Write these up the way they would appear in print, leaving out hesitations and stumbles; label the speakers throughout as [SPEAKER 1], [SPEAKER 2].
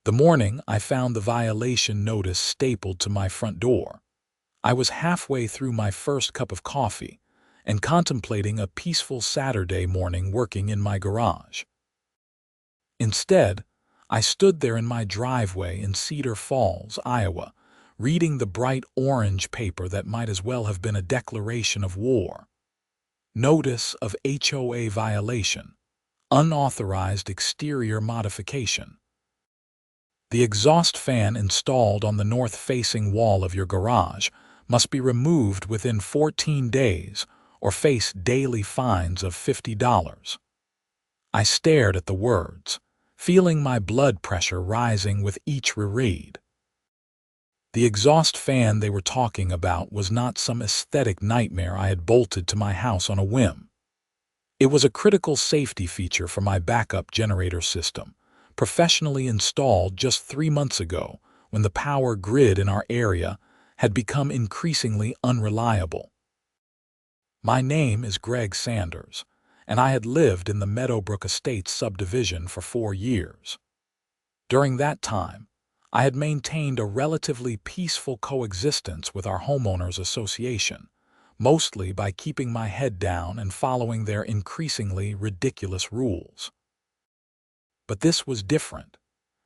[SPEAKER 1] The morning I found the violation notice stapled to my front door. I was halfway through my first cup of coffee and contemplating a peaceful Saturday morning working in my garage. Instead, I stood there in my driveway in Cedar Falls, Iowa, reading the bright orange paper that might as well have been a declaration of war. Notice of HOA violation. Unauthorized exterior modification. The exhaust fan installed on the north-facing wall of your garage must be removed within 14 days or face daily fines of $50. I stared at the words, feeling my blood pressure rising with each reread. The exhaust fan they were talking about was not some aesthetic nightmare I had bolted to my house on a whim. It was a critical safety feature for my backup generator system, professionally installed just 3 months ago when the power grid in our area had become increasingly unreliable. My name is Greg Sanders, and I had lived in the Meadowbrook Estates subdivision for 4 years. During that time, I had maintained a relatively peaceful coexistence with our homeowners association, mostly by keeping my head down and following their increasingly ridiculous rules. But this was different.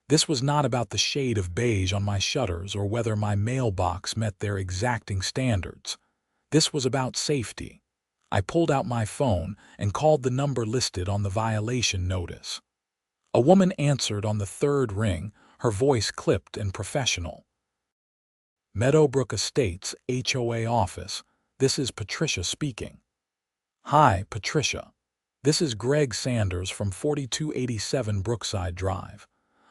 [SPEAKER 1] This was not about the shade of beige on my shutters or whether my mailbox met their exacting standards. This was about safety. I pulled out my phone and called the number listed on the violation notice. A woman answered on the third ring, her voice clipped and professional. Meadowbrook Estates HOA office. This is Patricia speaking. Hi, Patricia. This is Greg Sanders from 4287 Brookside Drive.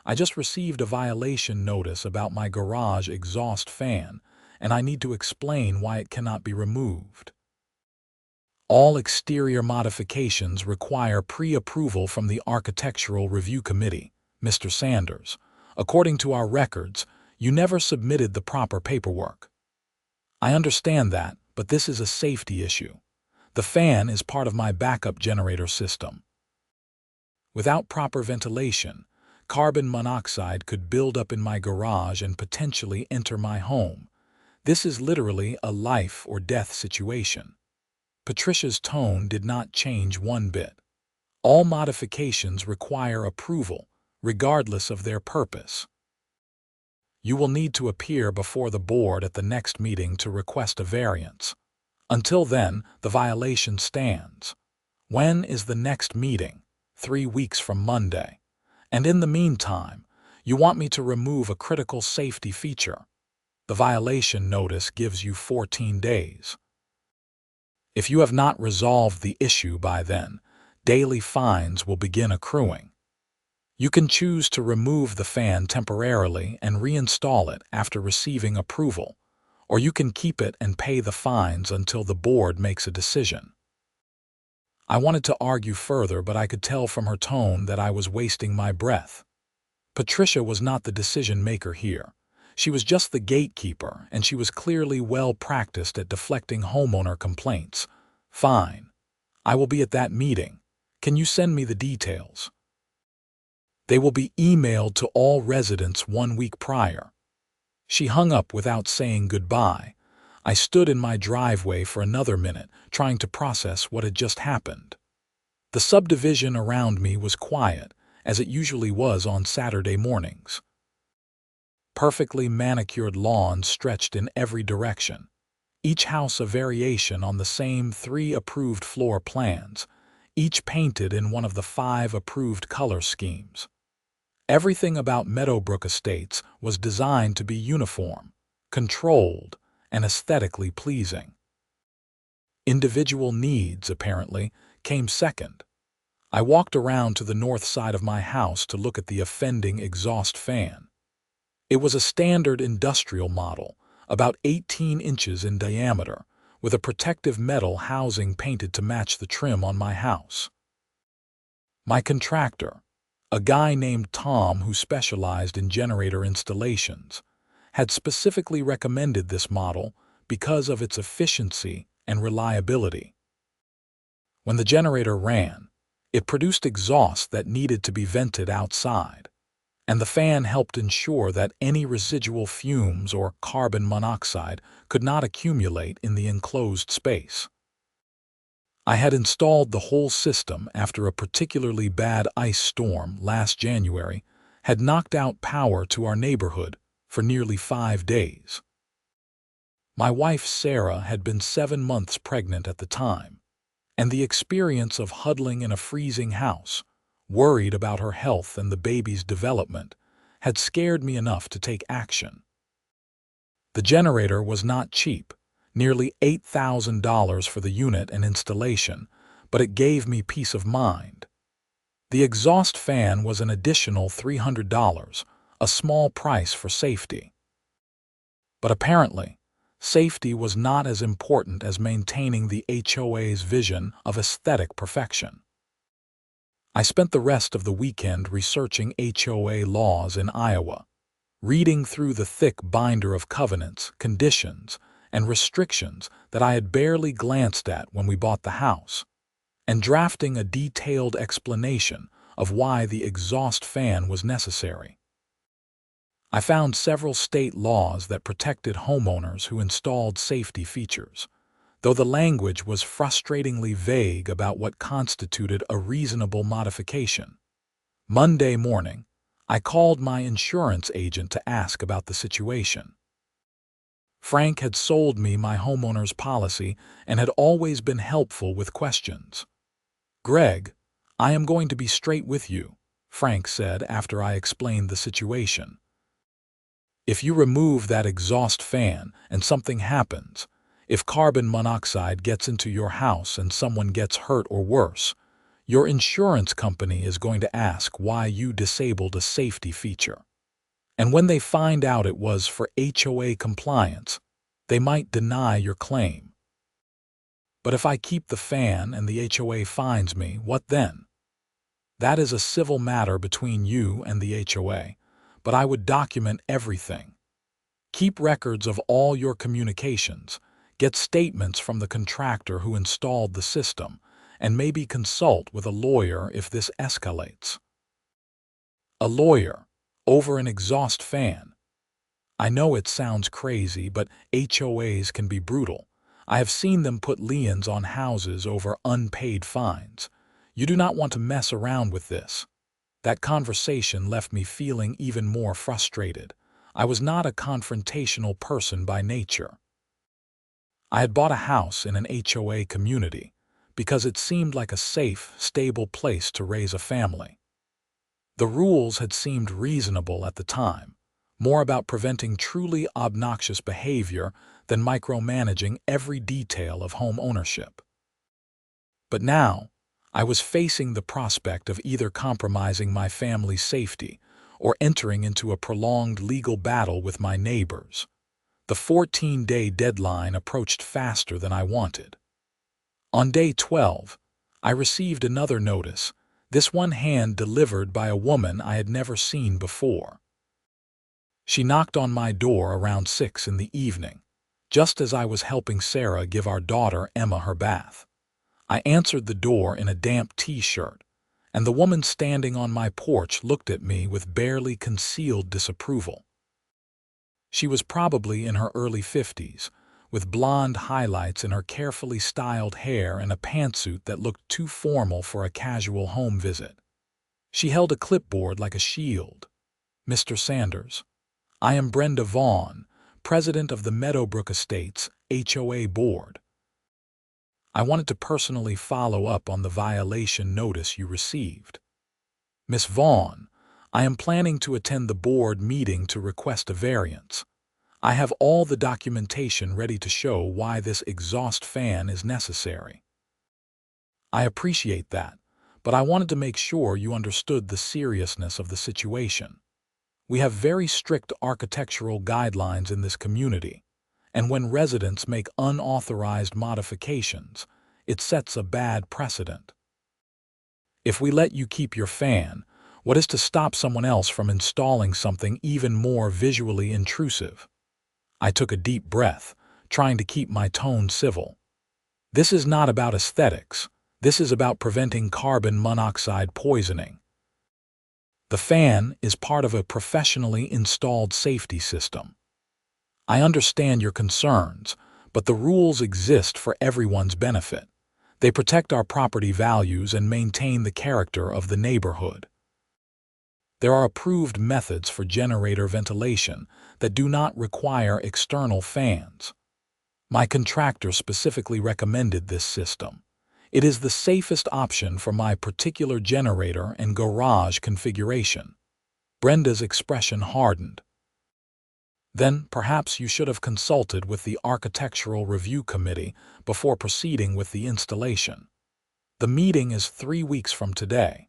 [SPEAKER 1] I just received a violation notice about my garage exhaust fan, and I need to explain why it cannot be removed. All exterior modifications require pre-approval from the Architectural Review Committee, Mr. Sanders. According to our records, you never submitted the proper paperwork. I understand that, but this is a safety issue. The fan is part of my backup generator system. Without proper ventilation, carbon monoxide could build up in my garage and potentially enter my home. This is literally a life or death situation. Patricia's tone did not change one bit. All modifications require approval, regardless of their purpose. You will need to appear before the board at the next meeting to request a variance. Until then, the violation stands. When is the next meeting? 3 weeks from Monday. And in the meantime, you want me to remove a critical safety feature. The violation notice gives you 14 days. If you have not resolved the issue by then, daily fines will begin accruing. You can choose to remove the fan temporarily and reinstall it after receiving approval, or you can keep it and pay the fines until the board makes a decision. I wanted to argue further, but I could tell from her tone that I was wasting my breath. Patricia was not the decision maker here. She was just the gatekeeper, and she was clearly well practiced at deflecting homeowner complaints. Fine. I will be at that meeting. Can you send me the details? They will be emailed to all residents 1 week prior. She hung up without saying goodbye. I stood in my driveway for another minute, trying to process what had just happened. The subdivision around me was quiet, as it usually was on Saturday mornings. Perfectly manicured lawns stretched in every direction. Each house a variation on the same 3 approved floor plans, each painted in one of the 5 approved color schemes. Everything about Meadowbrook Estates was designed to be uniform, controlled, and aesthetically pleasing. Individual needs, apparently, came second. I walked around to the north side of my house to look at the offending exhaust fan. It was a standard industrial model, about 18 inches in diameter, with a protective metal housing painted to match the trim on my house. My contractor, a guy named Tom who specialized in generator installations, had specifically recommended this model because of its efficiency and reliability. When the generator ran, it produced exhaust that needed to be vented outside. and the fan helped ensure that any residual fumes or carbon monoxide could not accumulate in the enclosed space. I had installed the whole system after a particularly bad ice storm last January had knocked out power to our neighborhood for nearly 5 days. My wife Sarah had been 7 months pregnant at the time, and the experience of huddling in a freezing house, worried about her health and the baby's development, had scared me enough to take action. The generator was not cheap, nearly $8,000 for the unit and installation, but it gave me peace of mind. The exhaust fan was an additional $300, a small price for safety. But apparently, safety was not as important as maintaining the HOA's vision of aesthetic perfection. I spent the rest of the weekend researching HOA laws in Iowa, reading through the thick binder of covenants, conditions, and restrictions that I had barely glanced at when we bought the house, and drafting a detailed explanation of why the exhaust fan was necessary. I found several state laws that protected homeowners who installed safety features, though the language was frustratingly vague about what constituted a reasonable modification. Monday morning, I called my insurance agent to ask about the situation. Frank had sold me my homeowner's policy and had always been helpful with questions. "Greg, I am going to be straight with you," Frank said after I explained the situation. "If you remove that exhaust fan and something happens, if carbon monoxide gets into your house and someone gets hurt or worse, your insurance company is going to ask why you disabled a safety feature. And when they find out it was for HOA compliance, they might deny your claim. But if I keep the fan and the HOA fines me, what then? That is a civil matter between you and the HOA, but I would document everything. Keep records of all your communications, get statements from the contractor who installed the system, and maybe consult with a lawyer if this escalates." A lawyer over an exhaust fan. I know it sounds crazy, but HOAs can be brutal. I have seen them put liens on houses over unpaid fines. You do not want to mess around with this. That conversation left me feeling even more frustrated. I was not a confrontational person by nature. I had bought a house in an HOA community because it seemed like a safe, stable place to raise a family. The rules had seemed reasonable at the time, more about preventing truly obnoxious behavior than micromanaging every detail of home ownership. But now, I was facing the prospect of either compromising my family's safety or entering into a prolonged legal battle with my neighbors. The 14-day deadline approached faster than I wanted. On day 12, I received another notice, this one hand-delivered by a woman I had never seen before. She knocked on my door around 6 in the evening, just as I was helping Sarah give our daughter Emma her bath. I answered the door in a damp t-shirt, and the woman standing on my porch looked at me with barely concealed disapproval. She was probably in her early 50s, with blonde highlights in her carefully styled hair and a pantsuit that looked too formal for a casual home visit. She held a clipboard like a shield. "Mr. Sanders, I am Brenda Vaughn, president of the Meadowbrook Estates HOA board. I wanted to personally follow up on the violation notice you received. Miss Vaughn, I am planning to attend the board meeting to request a variance. I have all the documentation ready to show why this exhaust fan is necessary." I appreciate that, but I wanted to make sure you understood the seriousness of the situation. We have very strict architectural guidelines in this community, and when residents make unauthorized modifications, it sets a bad precedent. If we let you keep your fan, what is to stop someone else from installing something even more visually intrusive? I took a deep breath, trying to keep my tone civil. This is not about aesthetics. This is about preventing carbon monoxide poisoning. The fan is part of a professionally installed safety system. I understand your concerns, but the rules exist for everyone's benefit. They protect our property values and maintain the character of the neighborhood. There are approved methods for generator ventilation that do not require external fans. My contractor specifically recommended this system. It is the safest option for my particular generator and garage configuration. Brenda's expression hardened. Then perhaps you should have consulted with the Architectural Review Committee before proceeding with the installation. The meeting is 3 weeks from today.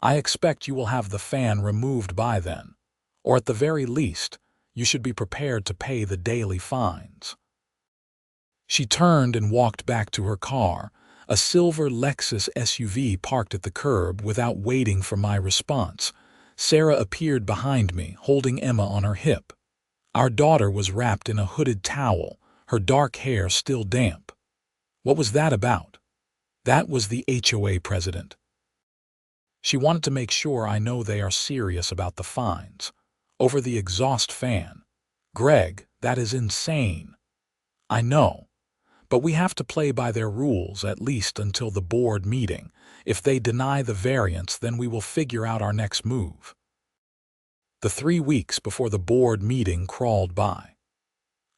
[SPEAKER 1] I expect you will have the fan removed by then, or at the very least, you should be prepared to pay the daily fines. She turned and walked back to her car, a silver Lexus SUV parked at the curb. Without waiting for my response, Sarah appeared behind me, holding Emma on her hip. Our daughter was wrapped in a hooded towel, her dark hair still damp. What was that about? That was the HOA president. She wanted to make sure I know they are serious about the fines. Over the exhaust fan. Greg, that is insane. I know. But we have to play by their rules at least until the board meeting. If they deny the variance, then we will figure out our next move. The 3 weeks before the board meeting crawled by.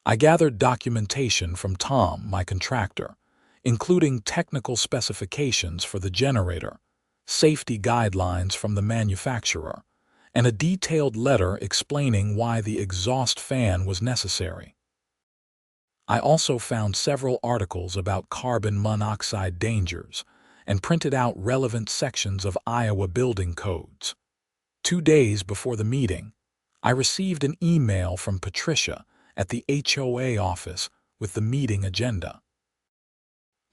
[SPEAKER 1] I gathered documentation from Tom, my contractor, including technical specifications for the generator, safety guidelines from the manufacturer, and a detailed letter explaining why the exhaust fan was necessary. I also found several articles about carbon monoxide dangers and printed out relevant sections of Iowa building codes. 2 days before the meeting, I received an email from Patricia at the HOA office with the meeting agenda.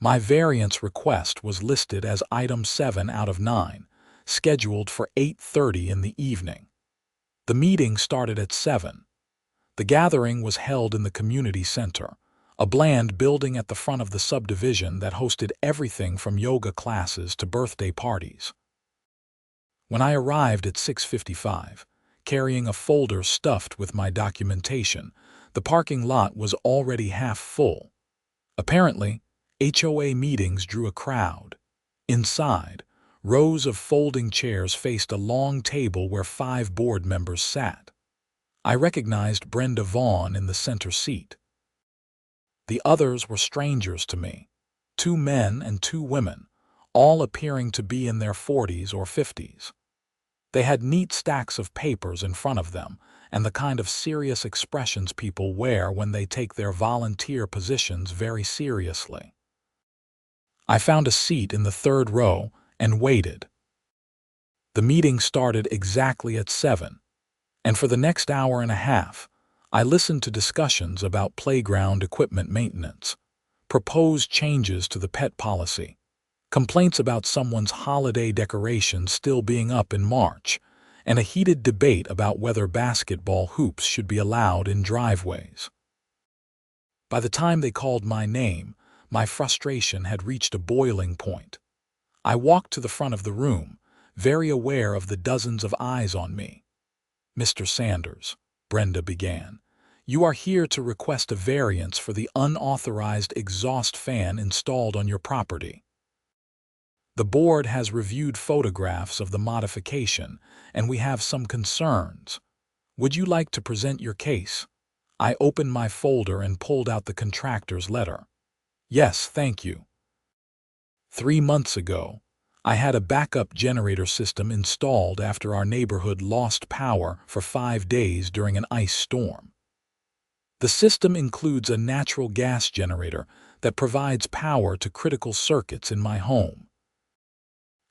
[SPEAKER 1] My variance request was listed as item 7 out of 9, scheduled for 8:30 in the evening. The meeting started at 7. The gathering was held in the community center, a bland building at the front of the subdivision that hosted everything from yoga classes to birthday parties. When I arrived at 6:55, carrying a folder stuffed with my documentation, the parking lot was already half full. Apparently, HOA meetings drew a crowd. Inside, rows of folding chairs faced a long table where 5 board members sat. I recognized Brenda Vaughn in the center seat. The others were strangers to me, 2 men and 2 women, all appearing to be in their 40s or 50s. They had neat stacks of papers in front of them and the kind of serious expressions people wear when they take their volunteer positions very seriously. I found a seat in the 3rd row and waited. The meeting started exactly at 7, and for the next hour and a half, I listened to discussions about playground equipment maintenance, proposed changes to the pet policy, complaints about someone's holiday decorations still being up in March, and a heated debate about whether basketball hoops should be allowed in driveways. By the time they called my name, my frustration had reached a boiling point. I walked to the front of the room, very aware of the dozens of eyes on me. "Mr. Sanders," Brenda began, "you are here to request a variance for the unauthorized exhaust fan installed on your property. The board has reviewed photographs of the modification, and we have some concerns. Would you like to present your case?" I opened my folder and pulled out the contractor's letter. "Yes, thank you. 3 months ago, I had a backup generator system installed after our neighborhood lost power for 5 days during an ice storm. The system includes a natural gas generator that provides power to critical circuits in my home.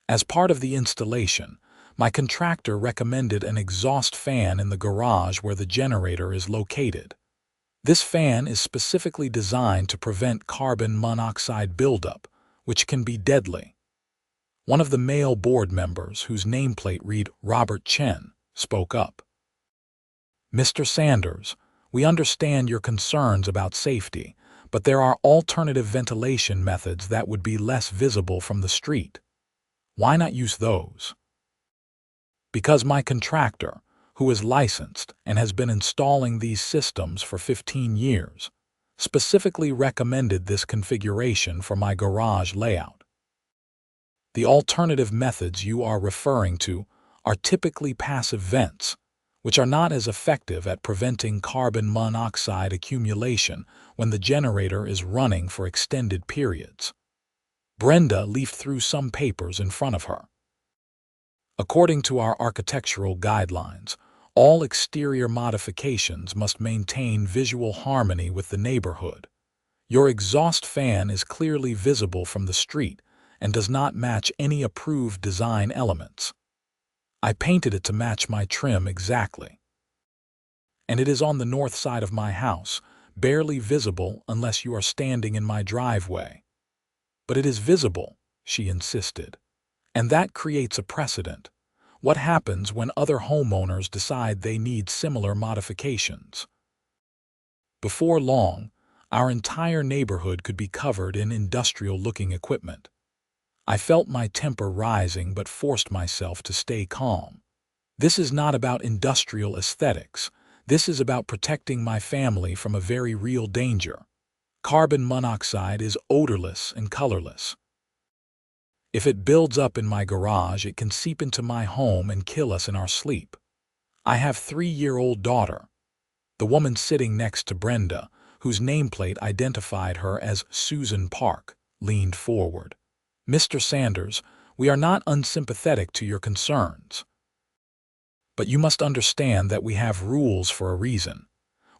[SPEAKER 1] As part of the installation, my contractor recommended an exhaust fan in the garage where the generator is located. This fan is specifically designed to prevent carbon monoxide buildup, which can be deadly. One of the male board members, whose nameplate read Robert Chen, spoke up. "Mr. Sanders, we understand your concerns about safety, but there are alternative ventilation methods that would be less visible from the street. Why not use those?" Because my contractor, who is licensed and has been installing these systems for 15 years, specifically recommended this configuration for my garage layout. The alternative methods you are referring to are typically passive vents, which are not as effective at preventing carbon monoxide accumulation when the generator is running for extended periods. Brenda leafed through some papers in front of her. According to our architectural guidelines, all exterior modifications must maintain visual harmony with the neighborhood. Your exhaust fan is clearly visible from the street and does not match any approved design elements. I painted it to match my trim exactly. And it is on the north side of my house, barely visible unless you are standing in my driveway. But it is visible, she insisted. And that creates a precedent. What happens when other homeowners decide they need similar modifications? Before long, our entire neighborhood could be covered in industrial-looking equipment. I felt my temper rising but forced myself to stay calm. This is not about industrial aesthetics. This is about protecting my family from a very real danger. Carbon monoxide is odorless and colorless. If it builds up in my garage, it can seep into my home and kill us in our sleep. I have a 3-year-old daughter. The woman sitting next to Brenda, whose nameplate identified her as Susan Park, leaned forward. Mr. Sanders, we are not unsympathetic to your concerns. But you must understand that we have rules for a reason.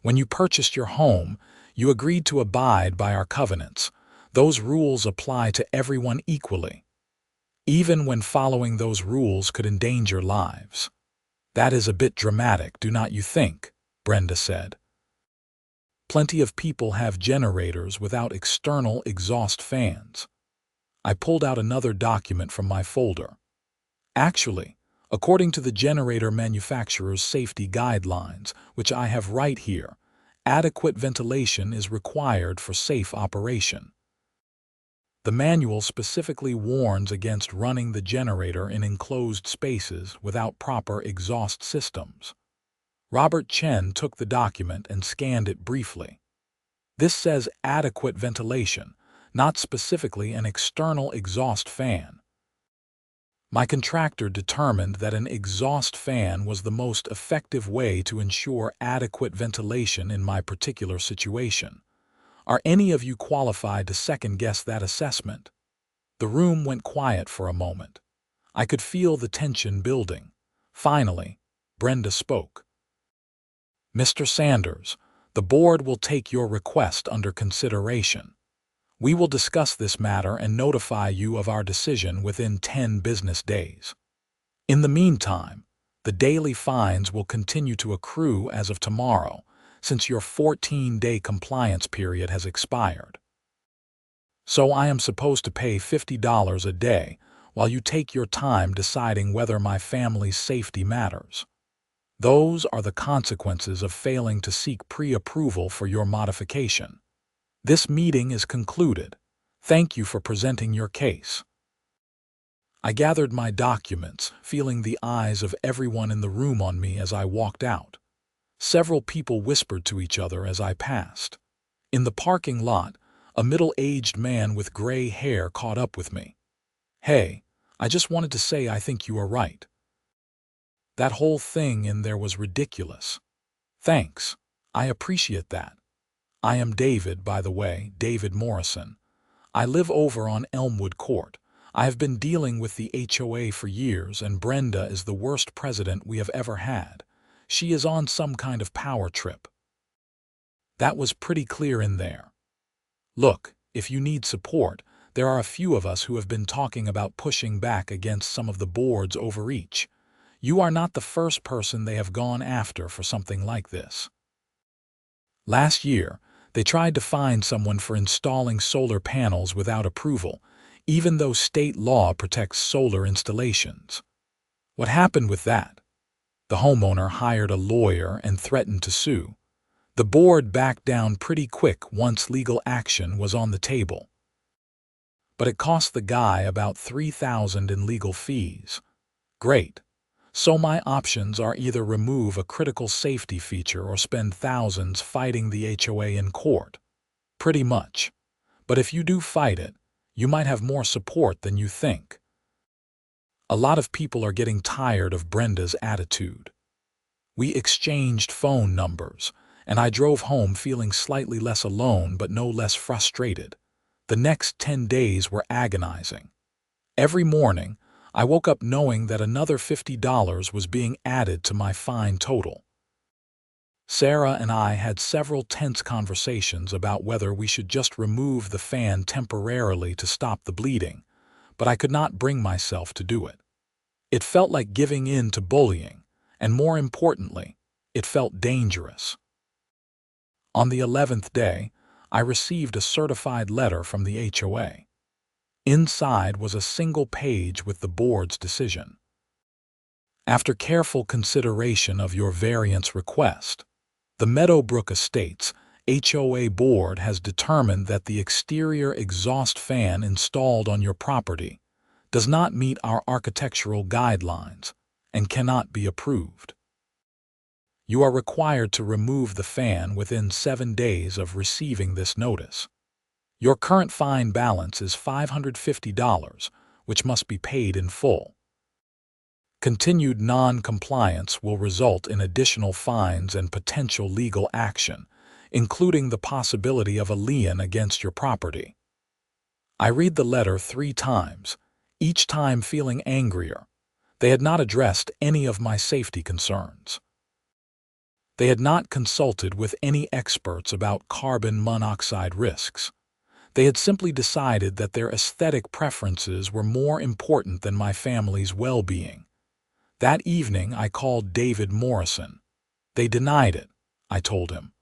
[SPEAKER 1] When you purchased your home, you agreed to abide by our covenants. Those rules apply to everyone equally, even when following those rules could endanger lives. That is a bit dramatic, do not you think? Brenda said. Plenty of people have generators without external exhaust fans. I pulled out another document from my folder. Actually, according to the generator manufacturer's safety guidelines, which I have right here, adequate ventilation is required for safe operation. The manual specifically warns against running the generator in enclosed spaces without proper exhaust systems. Robert Chen took the document and scanned it briefly. This says adequate ventilation, not specifically an external exhaust fan. My contractor determined that an exhaust fan was the most effective way to ensure adequate ventilation in my particular situation. Are any of you qualified to second-guess that assessment? The room went quiet for a moment. I could feel the tension building. Finally, Brenda spoke. Mr. Sanders, the board will take your request under consideration. We will discuss this matter and notify you of our decision within 10 business days. In the meantime, the daily fines will continue to accrue as of tomorrow, since your 14-day compliance period has expired. So I am supposed to pay $50 a day while you take your time deciding whether my family's safety matters. Those are the consequences of failing to seek pre-approval for your modification. This meeting is concluded. Thank you for presenting your case. I gathered my documents, feeling the eyes of everyone in the room on me as I walked out. Several people whispered to each other as I passed. In the parking lot, a middle-aged man with gray hair caught up with me. Hey, I just wanted to say I think you are right. That whole thing in there was ridiculous. Thanks. I appreciate that. I am David, by the way, David Morrison. I live over on Elmwood Court. I have been dealing with the HOA for years, and Brenda is the worst president we have ever had. She is on some kind of power trip. That was pretty clear in there. Look, if you need support, there are a few of us who have been talking about pushing back against some of the board's overreach. You are not the first person they have gone after for something like this. Last year, they tried to fine someone for installing solar panels without approval, even though state law protects solar installations. What happened with that? The homeowner hired a lawyer and threatened to sue. The board backed down pretty quick once legal action was on the table. But it cost the guy about $3,000 in legal fees. Great. So my options are either remove a critical safety feature or spend thousands fighting the HOA in court. Pretty much. But if you do fight it, you might have more support than you think. A lot of people are getting tired of Brenda's attitude. We exchanged phone numbers, and I drove home feeling slightly less alone but no less frustrated. The next 10 days were agonizing. Every morning, I woke up knowing that another $50 was being added to my fine total. Sarah and I had several tense conversations about whether we should just remove the fan temporarily to stop the bleeding, but I could not bring myself to do it. It felt like giving in to bullying, and more importantly, it felt dangerous. On the 11th day, I received a certified letter from the HOA. Inside was a single page with the board's decision. After careful consideration of your variance request, the Meadowbrook Estates HOA board has determined that the exterior exhaust fan installed on your property does not meet our architectural guidelines and cannot be approved. You are required to remove the fan within 7 days of receiving this notice. Your current fine balance is $550, which must be paid in full. Continued non-compliance will result in additional fines and potential legal action, including the possibility of a lien against your property. I read the letter 3 times, each time feeling angrier. They had not addressed any of my safety concerns. They had not consulted with any experts about carbon monoxide risks. They had simply decided that their aesthetic preferences were more important than my family's well-being. That evening, I called David Morrison. They denied it, I told him.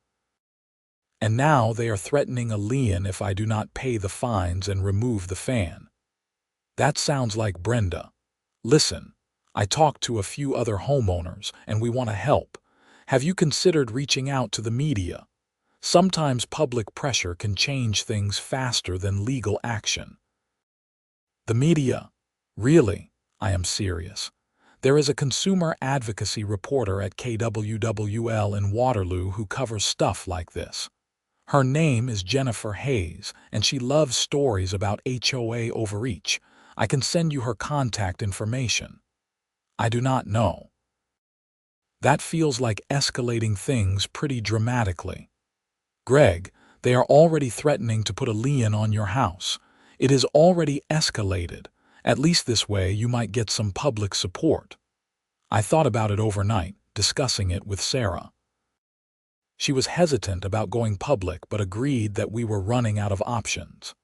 [SPEAKER 1] And now they are threatening a lien if I do not pay the fines and remove the fan. That sounds like Brenda. Listen, I talked to a few other homeowners and we want to help. Have you considered reaching out to the media? Sometimes public pressure can change things faster than legal action. The media? Really? I am serious. There is a consumer advocacy reporter at KWWL in Waterloo who covers stuff like this. Her name is Jennifer Hayes, and she loves stories about HOA overreach. I can send you her contact information. I do not know. That feels like escalating things pretty dramatically. Greg, they are already threatening to put a lien on your house. It is already escalated. At least this way you might get some public support. I thought about it overnight, discussing it with Sarah. She was hesitant about going public but agreed that we were running out of options.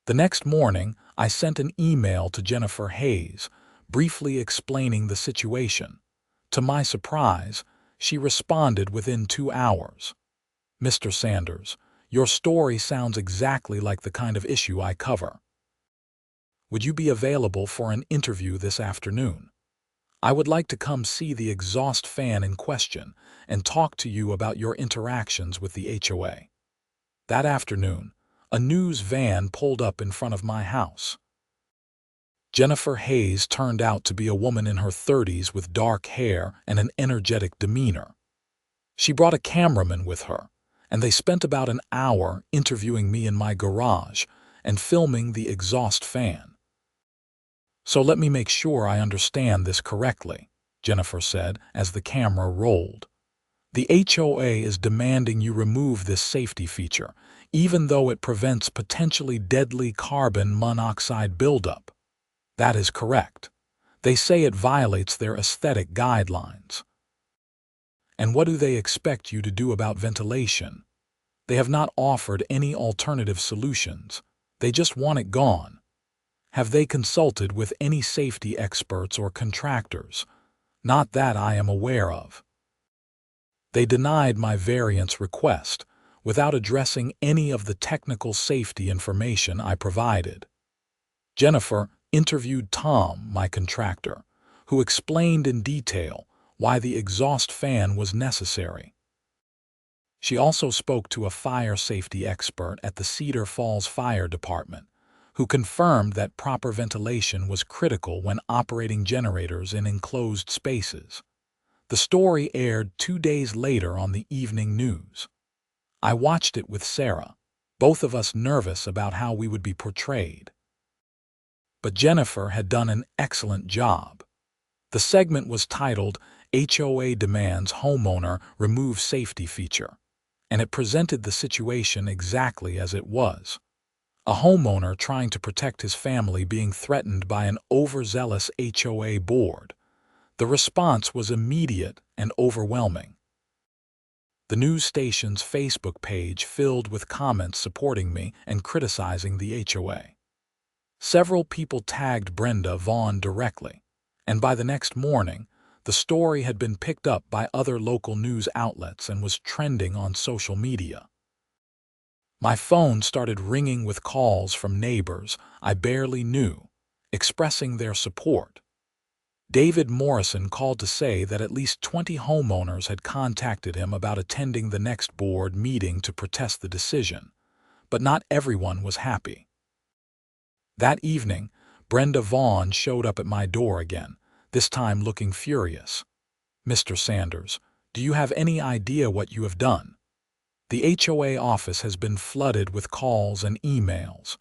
[SPEAKER 1] The next morning, I sent an email to Jennifer Hayes, briefly explaining the situation. To my surprise, she responded within 2 hours. Mr. Sanders, your story sounds exactly like the kind of issue I cover. Would you be available for an interview this afternoon? I would like to come see the exhaust fan in question and talk to you about your interactions with the HOA. That afternoon, a news van pulled up in front of my house. Jennifer Hayes turned out to be a woman in her 30s with dark hair and an energetic demeanor. She brought a cameraman with her, and they spent about an hour interviewing me in my garage and filming the exhaust fan. So let me make sure I understand this correctly, Jennifer said as the camera rolled. The HOA is demanding you remove this safety feature, even though it prevents potentially deadly carbon monoxide buildup. That is correct. They say it violates their aesthetic guidelines. And what do they expect you to do about ventilation? They have not offered any alternative solutions. They just want it gone. Have they consulted with any safety experts or contractors? Not that I am aware of. They denied my variance request without addressing any of the technical safety information I provided. Jennifer interviewed Tom, my contractor, who explained in detail why the exhaust fan was necessary. She also spoke to a fire safety expert at the Cedar Falls Fire Department, who confirmed that proper ventilation was critical when operating generators in enclosed spaces. The story aired 2 days later on the evening news. I watched it with Sarah, both of us nervous about how we would be portrayed. But Jennifer had done an excellent job. The segment was titled HOA Demands Homeowner Remove Safety Feature, and it presented the situation exactly as it was. A homeowner trying to protect his family being threatened by an overzealous HOA board. The response was immediate and overwhelming. The news station's Facebook page filled with comments supporting me and criticizing the HOA. Several people tagged Brenda Vaughn directly, and by the next morning, the story had been picked up by other local news outlets and was trending on social media. My phone started ringing with calls from neighbors I barely knew, expressing their support. David Morrison called to say that at least 20 homeowners had contacted him about attending the next board meeting to protest the decision, but not everyone was happy. That evening, Brenda Vaughn showed up at my door again, this time looking furious. "Mr. Sanders, do you have any idea what you have done? The HOA office has been flooded with calls and emails.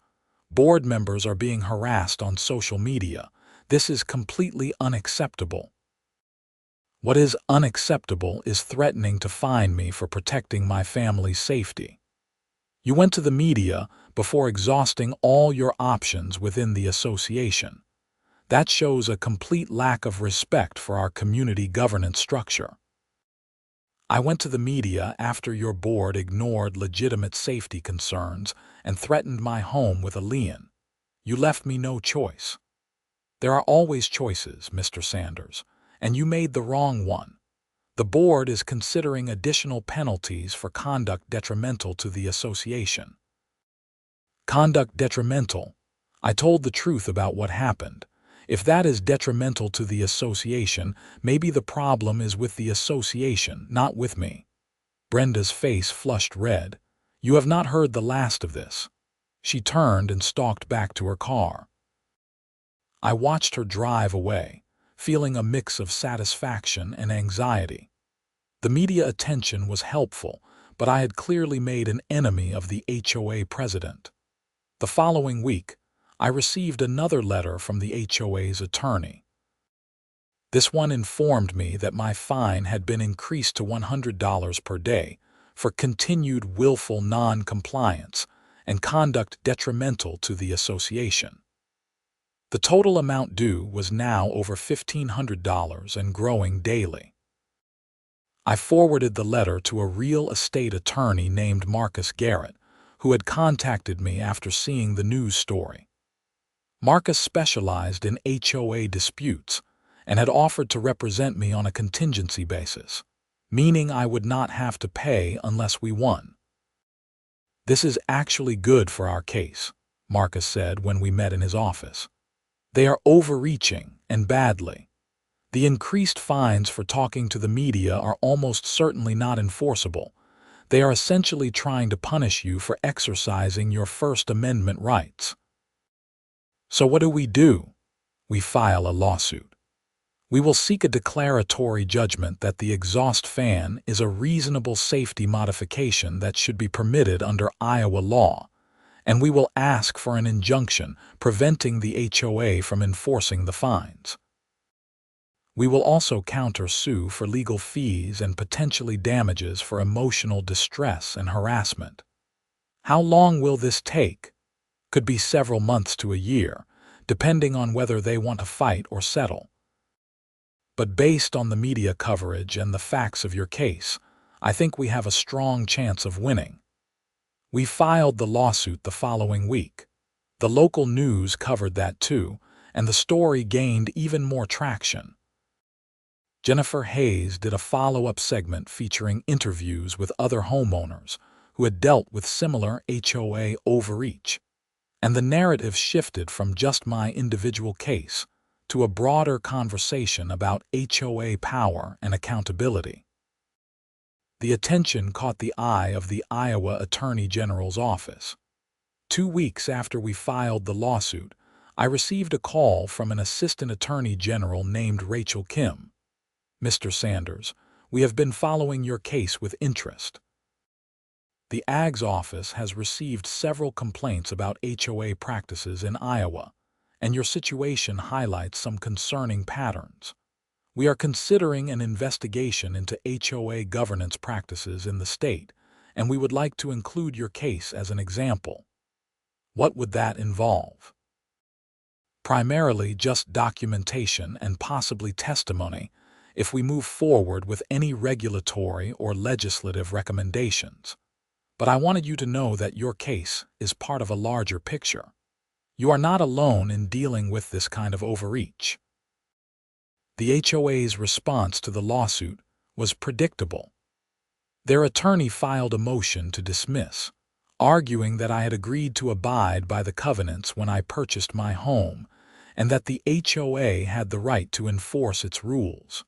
[SPEAKER 1] Board members are being harassed on social media. This is completely unacceptable." What is unacceptable is threatening to fine me for protecting my family's safety. You went to the media before exhausting all your options within the association. That shows a complete lack of respect for our community governance structure. I went to the media after your board ignored legitimate safety concerns and threatened my home with a lien. You left me no choice. There are always choices, Mr. Sanders, and you made the wrong one. The board is considering additional penalties for conduct detrimental to the association. Conduct detrimental. I told the truth about what happened. If that is detrimental to the association, maybe the problem is with the association, not with me. Brenda's face flushed red. You have not heard the last of this. She turned and stalked back to her car. I watched her drive away, feeling a mix of satisfaction and anxiety. The media attention was helpful, but I had clearly made an enemy of the HOA president. The following week, I received another letter from the HOA's attorney. This one informed me that my fine had been increased to $100 per day for continued willful non-compliance and conduct detrimental to the association. The total amount due was now over $1,500 and growing daily. I forwarded the letter to a real estate attorney named Marcus Garrett, who had contacted me after seeing the news story. Marcus specialized in HOA disputes and had offered to represent me on a contingency basis, meaning I would not have to pay unless we won. "This is actually good for our case," Marcus said when we met in his office. "They are overreaching, and badly. The increased fines for talking to the media are almost certainly not enforceable. They are essentially trying to punish you for exercising your First Amendment rights." So what do? We file a lawsuit. We will seek a declaratory judgment that the exhaust fan is a reasonable safety modification that should be permitted under Iowa law, and we will ask for an injunction preventing the HOA from enforcing the fines. We will also counter-sue for legal fees and potentially damages for emotional distress and harassment. How long will this take? Could be several months to a year, depending on whether they want to fight or settle. But based on the media coverage and the facts of your case, I think we have a strong chance of winning. We filed the lawsuit the following week. The local news covered that too, and the story gained even more traction. Jennifer Hayes did a follow-up segment featuring interviews with other homeowners who had dealt with similar HOA overreach, and the narrative shifted from just my individual case to a broader conversation about HOA power and accountability. The attention caught the eye of the Iowa Attorney General's office. 2 weeks after we filed the lawsuit, I received a call from an assistant attorney general named Rachel Kim. "Mr. Sanders, we have been following your case with interest. The AG's office has received several complaints about HOA practices in Iowa, and your situation highlights some concerning patterns. We are considering an investigation into HOA governance practices in the state, and we would like to include your case as an example." What would that involve? Primarily just documentation and possibly testimony if we move forward with any regulatory or legislative recommendations. But I wanted you to know that your case is part of a larger picture. You are not alone in dealing with this kind of overreach. The HOA's response to the lawsuit was predictable. Their attorney filed a motion to dismiss, arguing that I had agreed to abide by the covenants when I purchased my home and that the HOA had the right to enforce its rules.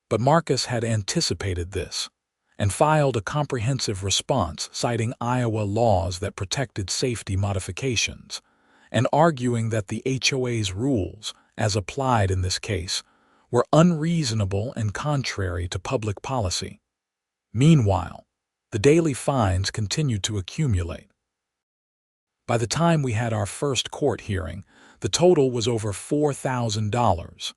[SPEAKER 1] But Marcus had anticipated this and filed a comprehensive response citing Iowa laws that protected safety modifications and arguing that the HOA's rules, as applied in this case, were unreasonable and contrary to public policy. Meanwhile, the daily fines continued to accumulate. By the time we had our first court hearing, the total was over $4,000.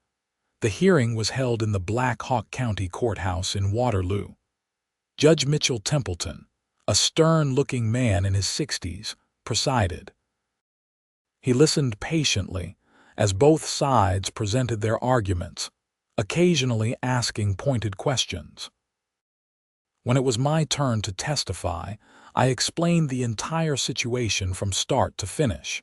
[SPEAKER 1] The hearing was held in the Black Hawk County Courthouse in Waterloo. Judge Mitchell Templeton, a stern-looking man in his 60s, presided. He listened patiently as both sides presented their arguments, occasionally asking pointed questions. When it was my turn to testify, I explained the entire situation from start to finish.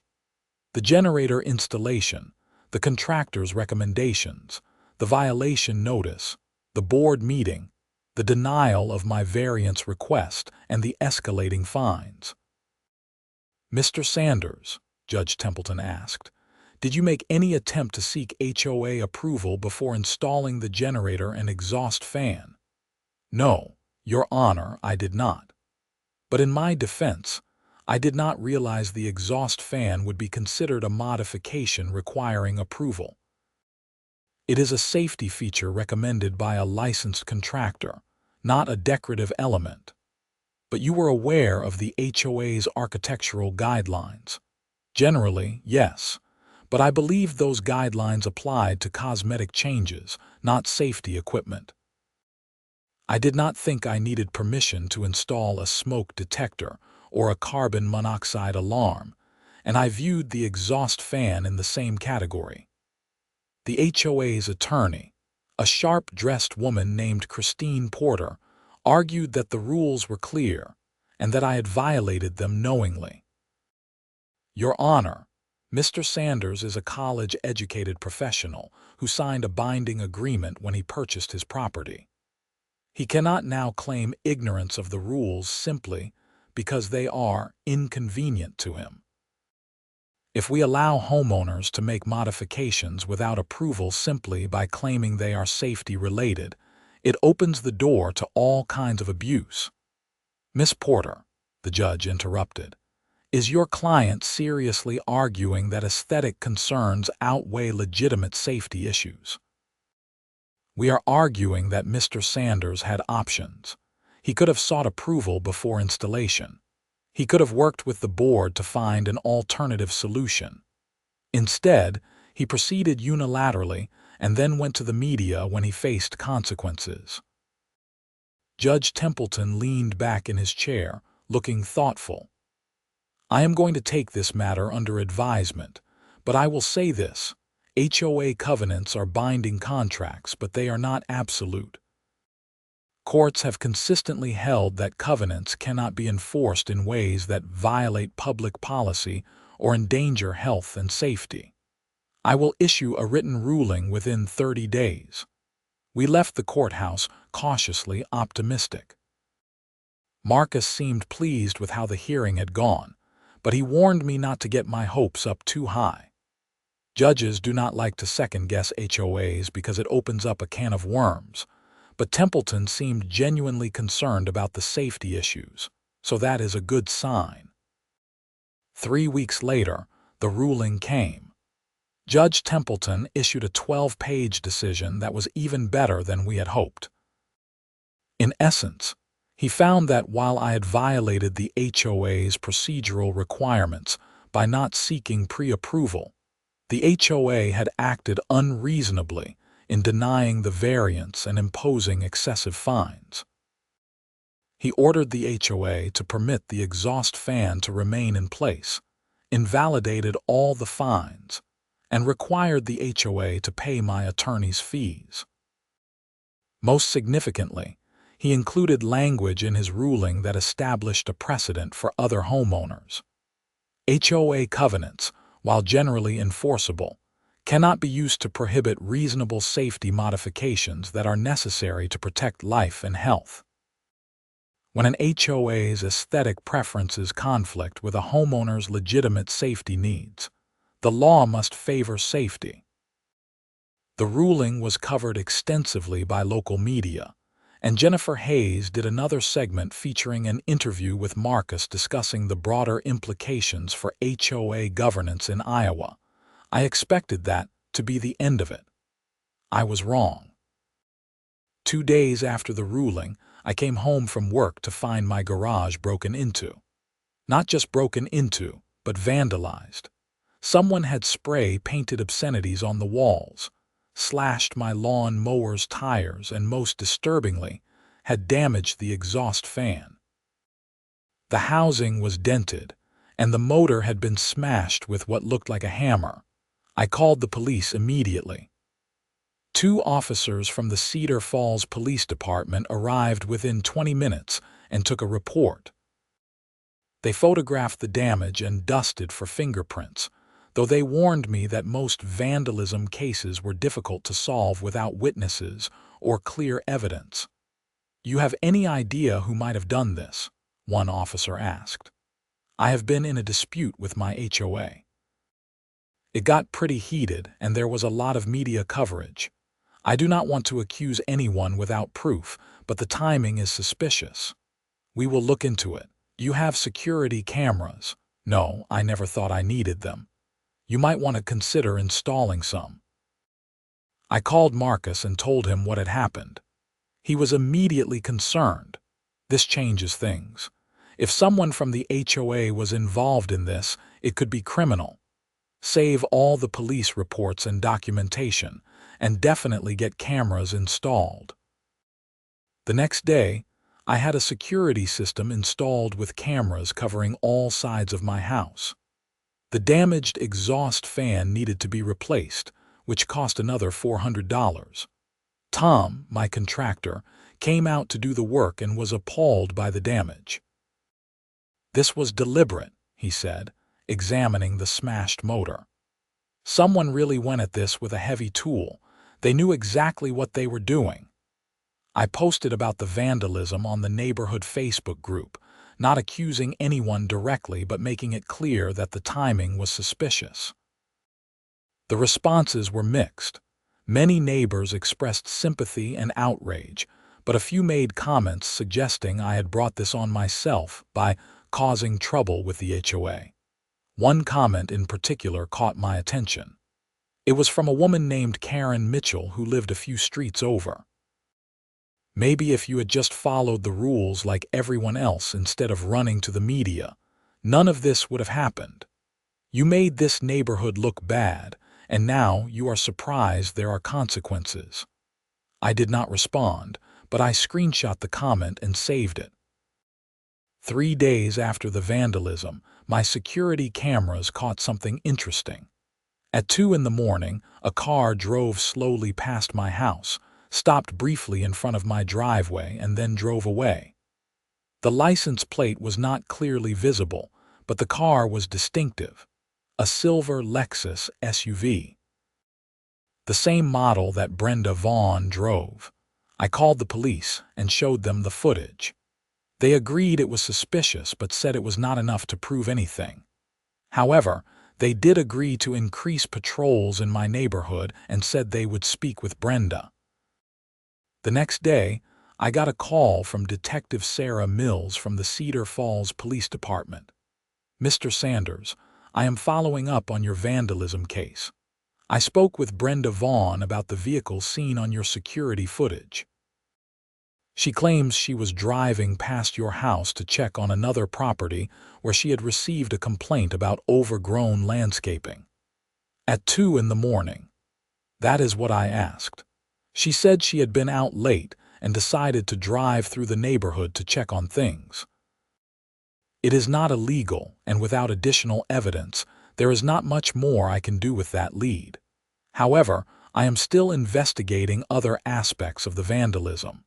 [SPEAKER 1] The generator installation, the contractor's recommendations, the violation notice, the board meeting, the denial of my variance request, and the escalating fines. "Mr. Sanders," Judge Templeton asked, "did you make any attempt to seek HOA approval before installing the generator and exhaust fan?" "No, Your Honor, I did not. But in my defense, I did not realize the exhaust fan would be considered a modification requiring approval. It is a safety feature recommended by a licensed contractor, not a decorative element. But you were aware of the HOA's architectural guidelines." "Generally, yes, but I believe those guidelines applied to cosmetic changes, not safety equipment. I did not think I needed permission to install a smoke detector or a carbon monoxide alarm, and I viewed the exhaust fan in the same category." The HOA's attorney, a sharp-dressed woman named Christine Porter, argued that the rules were clear and that I had violated them knowingly. "Your Honor, Mr. Sanders is a college-educated professional who signed a binding agreement when he purchased his property. He cannot now claim ignorance of the rules simply because they are inconvenient to him. If we allow homeowners to make modifications without approval simply by claiming they are safety-related, it opens the door to all kinds of abuse." "Miss Porter," the judge interrupted, "is your client seriously arguing that aesthetic concerns outweigh legitimate safety issues?" "We are arguing that Mr. Sanders had options. He could have sought approval before installation. He could have worked with the board to find an alternative solution. Instead, he proceeded unilaterally and then went to the media when he faced consequences." Judge Templeton leaned back in his chair, looking thoughtful. "I am going to take this matter under advisement, but I will say this. HOA covenants are binding contracts, but they are not absolute. Courts have consistently held that covenants cannot be enforced in ways that violate public policy or endanger health and safety. I will issue a written ruling within 30 days. We left the courthouse cautiously optimistic. Marcus seemed pleased with how the hearing had gone, but he warned me not to get my hopes up too high. Judges do not like to second-guess HOAs because it opens up a can of worms, but Templeton seemed genuinely concerned about the safety issues, so that is a good sign. 3 weeks later, the ruling came. Judge Templeton issued a 12-page decision that was even better than we had hoped. In essence, he found that while I had violated the HOA's procedural requirements by not seeking pre-approval, the HOA had acted unreasonably in denying the variance and imposing excessive fines. He ordered the HOA to permit the exhaust fan to remain in place, invalidated all the fines, and required the HOA to pay my attorney's fees. Most significantly, he included language in his ruling that established a precedent for other homeowners. HOA covenants, while generally enforceable, cannot be used to prohibit reasonable safety modifications that are necessary to protect life and health. When an HOA's aesthetic preferences conflict with a homeowner's legitimate safety needs, the law must favor safety. The ruling was covered extensively by local media, and Jennifer Hayes did another segment featuring an interview with Marcus discussing the broader implications for HOA governance in Iowa. I expected that to be the end of it. I was wrong. 2 days after the ruling, I came home from work to find my garage broken into. Not just broken into, but vandalized. Someone had spray-painted obscenities on the walls, slashed my lawn mower's tires, and most disturbingly, had damaged the exhaust fan. The housing was dented, and the motor had been smashed with what looked like a hammer. I called the police immediately. 2 officers from the Cedar Falls Police Department arrived within 20 minutes and took a report. They photographed the damage and dusted for fingerprints, though they warned me that most vandalism cases were difficult to solve without witnesses or clear evidence. "You have any idea who might have done this?" one officer asked. "I have been in a dispute with my HOA. It got pretty heated and there was a lot of media coverage. I do not want to accuse anyone without proof, but the timing is suspicious. We will look into it. You have security cameras." "No, I never thought I needed them. You might want to consider installing some." I called Marcus and told him what had happened. He was immediately concerned. "This changes things. If someone from the HOA was involved in this, it could be criminal. Save all the police reports and documentation, and definitely get cameras installed." The next day, I had a security system installed with cameras covering all sides of my house. The damaged exhaust fan needed to be replaced, which cost another $400. Tom, my contractor, came out to do the work and was appalled by the damage. "This was deliberate," he said, examining the smashed motor. "Someone really went at this with a heavy tool. They knew exactly what they were doing." I posted about the vandalism on the neighborhood Facebook group, not accusing anyone directly but making it clear that the timing was suspicious. The responses were mixed. Many neighbors expressed sympathy and outrage, but a few made comments suggesting I had brought this on myself by causing trouble with the HOA. One comment in particular caught my attention. It was from a woman named Karen Mitchell who lived a few streets over. "Maybe if you had just followed the rules like everyone else instead of running to the media, none of this would have happened. You made this neighborhood look bad, and now you are surprised there are consequences." I did not respond, but I screenshot the comment and saved it. 3 days after the vandalism, my security cameras caught something interesting. At 2 in the morning, a car drove slowly past my house, stopped briefly in front of my driveway, and then drove away. The license plate was not clearly visible, but the car was distinctive. A silver Lexus SUV. The same model that Brenda Vaughn drove. I called the police and showed them the footage. They agreed it was suspicious but said it was not enough to prove anything. However, they did agree to increase patrols in my neighborhood and said they would speak with Brenda. The next day, I got a call from Detective Sarah Mills from the Cedar Falls Police Department. Mr. Sanders, I am following up on your vandalism case. I spoke with Brenda Vaughn about the vehicle seen on your security footage. She claims she was driving past your house to check on another property where she had received a complaint about overgrown landscaping. At 2 in the morning. That is what I asked. She said she had been out late and decided to drive through the neighborhood to check on things. It is not illegal, and without additional evidence, there is not much more I can do with that lead. However, I am still investigating other aspects of the vandalism.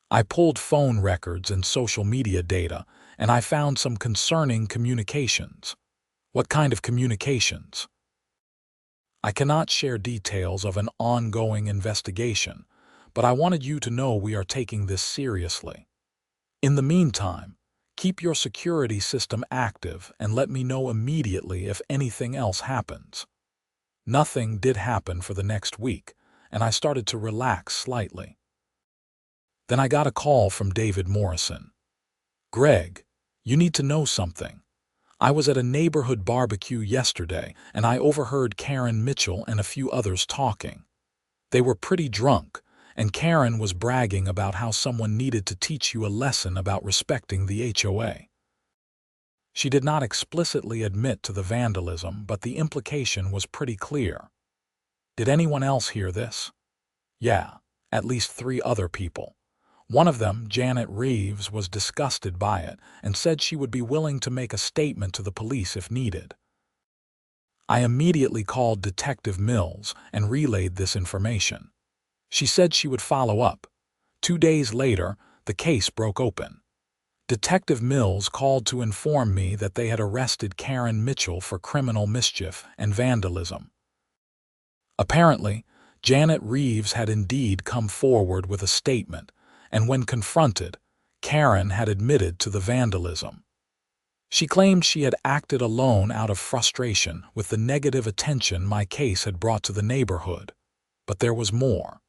[SPEAKER 1] I pulled phone records and social media data, and I found some concerning communications. What kind of communications? I cannot share details of an ongoing investigation, but I wanted you to know we are taking this seriously. In the meantime, keep your security system active and let me know immediately if anything else happens. Nothing did happen for the next week, and I started to relax slightly. Then I got a call from David Morrison. Greg, you need to know something. I was at a neighborhood barbecue yesterday, and I overheard Karen Mitchell and a few others talking. They were pretty drunk, and Karen was bragging about how someone needed to teach you a lesson about respecting the HOA. She did not explicitly admit to the vandalism, but the implication was pretty clear. Did anyone else hear this? Yeah, at least 3 other people. One of them, Janet Reeves, was disgusted by it and said she would be willing to make a statement to the police if needed. I immediately called Detective Mills and relayed this information. She said she would follow up. 2 days later, the case broke open. Detective Mills called to inform me that they had arrested Karen Mitchell for criminal mischief and vandalism. Apparently, Janet Reeves had indeed come forward with a statement, and when confronted, Karen had admitted to the vandalism. She claimed she had acted alone out of frustration with the negative attention my case had brought to the neighborhood. But there was more.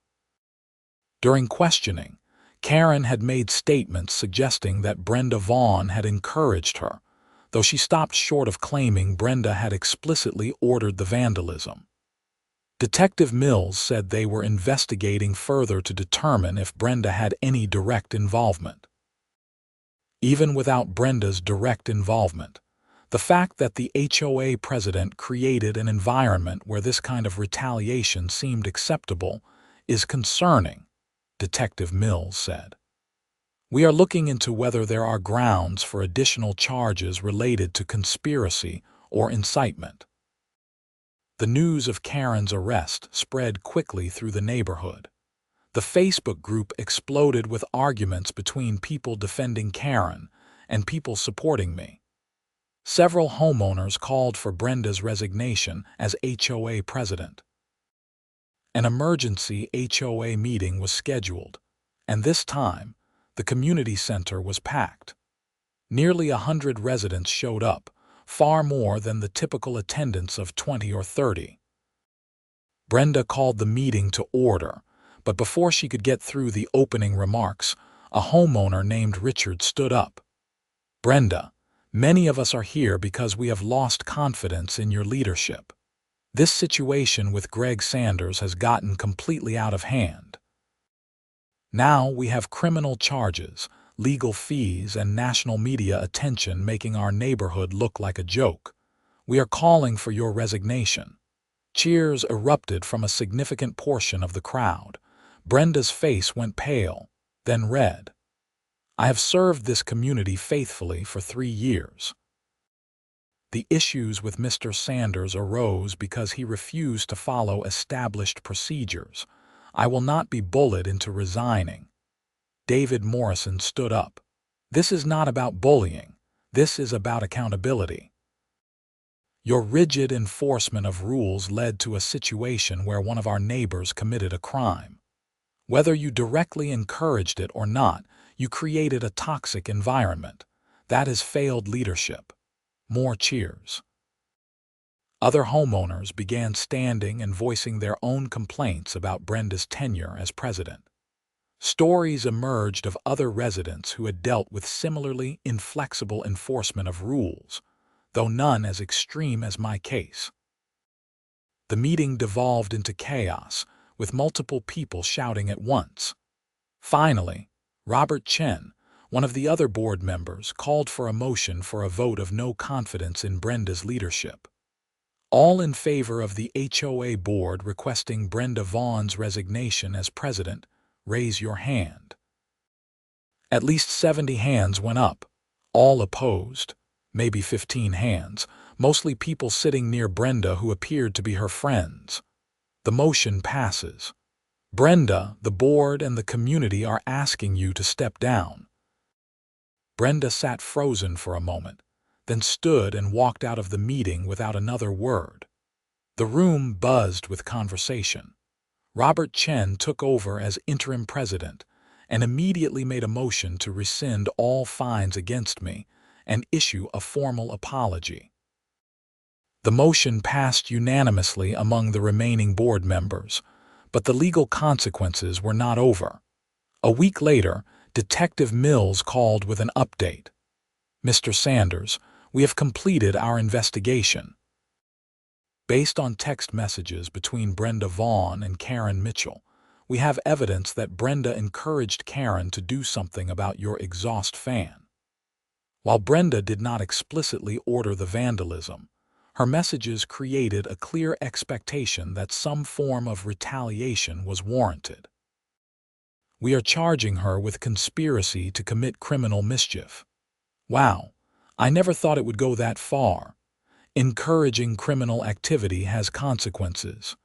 [SPEAKER 1] During questioning, Karen had made statements suggesting that Brenda Vaughn had encouraged her, though she stopped short of claiming Brenda had explicitly ordered the vandalism. Detective Mills said they were investigating further to determine if Brenda had any direct involvement. Even without Brenda's direct involvement, the fact that the HOA president created an environment where this kind of retaliation seemed acceptable is concerning, Detective Mills said. We are looking into whether there are grounds for additional charges related to conspiracy or incitement. The news of Karen's arrest spread quickly through the neighborhood. The Facebook group exploded with arguments between people defending Karen and people supporting me. Several homeowners called for Brenda's resignation as HOA president. An emergency HOA meeting was scheduled, and this time, the community center was packed. Nearly 100 residents showed up, far more than the typical attendance of 20 or 30. Brenda called the meeting to order, but before she could get through the opening remarks, a homeowner named Richard stood up. Brenda, many of us are here because we have lost confidence in your leadership. This situation with Greg Sanders has gotten completely out of hand. Now we have criminal charges, legal fees, and national media attention making our neighborhood look like a joke. We are calling for your resignation. Cheers erupted from a significant portion of the crowd. Brenda's face went pale, then red. I have served this community faithfully for 3 years. The issues with Mr. Sanders arose because he refused to follow established procedures. I will not be bullied into resigning. David Morrison stood up. This is not about bullying. This is about accountability. Your rigid enforcement of rules led to a situation where one of our neighbors committed a crime. Whether you directly encouraged it or not, you created a toxic environment. That is failed leadership. More cheers. Other homeowners began standing and voicing their own complaints about Brenda's tenure as president. Stories emerged of other residents who had dealt with similarly inflexible enforcement of rules. though none as extreme as my case. The meeting devolved into chaos, with multiple people shouting at once. Finally, Robert Chen, one of the other board members, called for a motion for a vote of no confidence in Brenda's leadership. All in favor of the HOA board requesting Brenda Vaughn's resignation as president, raise your hand. At least 70 hands went up. All opposed, maybe 15 hands, mostly people sitting near Brenda who appeared to be her friends. The motion passes. Brenda, the board, and the community are asking you to step down. Brenda sat frozen for a moment, then stood and walked out of the meeting without another word. The room buzzed with conversation. Robert Chen took over as interim president and immediately made a motion to rescind all fines against me and issue a formal apology. The motion passed unanimously among the remaining board members, but the legal consequences were not over. A week later, Detective Mills called with an update. "Mr. Sanders, we have completed our investigation. Based on text messages between Brenda Vaughn and Karen Mitchell, we have evidence that Brenda encouraged Karen to do something about your exhaust fan. While Brenda did not explicitly order the vandalism, her messages created a clear expectation that some form of retaliation was warranted. We are charging her with conspiracy to commit criminal mischief." Wow, I never thought it would go that far. Encouraging criminal activity has consequences.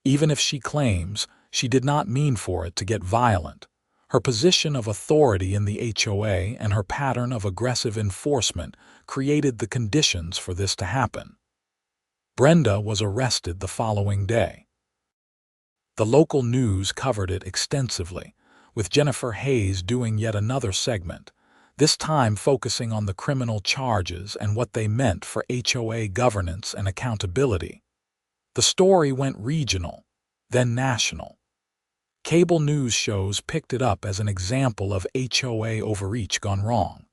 [SPEAKER 1] Even if she claims she did not mean for it to get violent, her position of authority in the HOA and her pattern of aggressive enforcement created the conditions for this to happen. Brenda was arrested the following day. The local news covered it extensively, with Jennifer Hayes doing yet another segment, this time focusing on the criminal charges and what they meant for HOA governance and accountability. The story went regional, then national. Cable news shows picked it up as an example of HOA overreach gone wrong.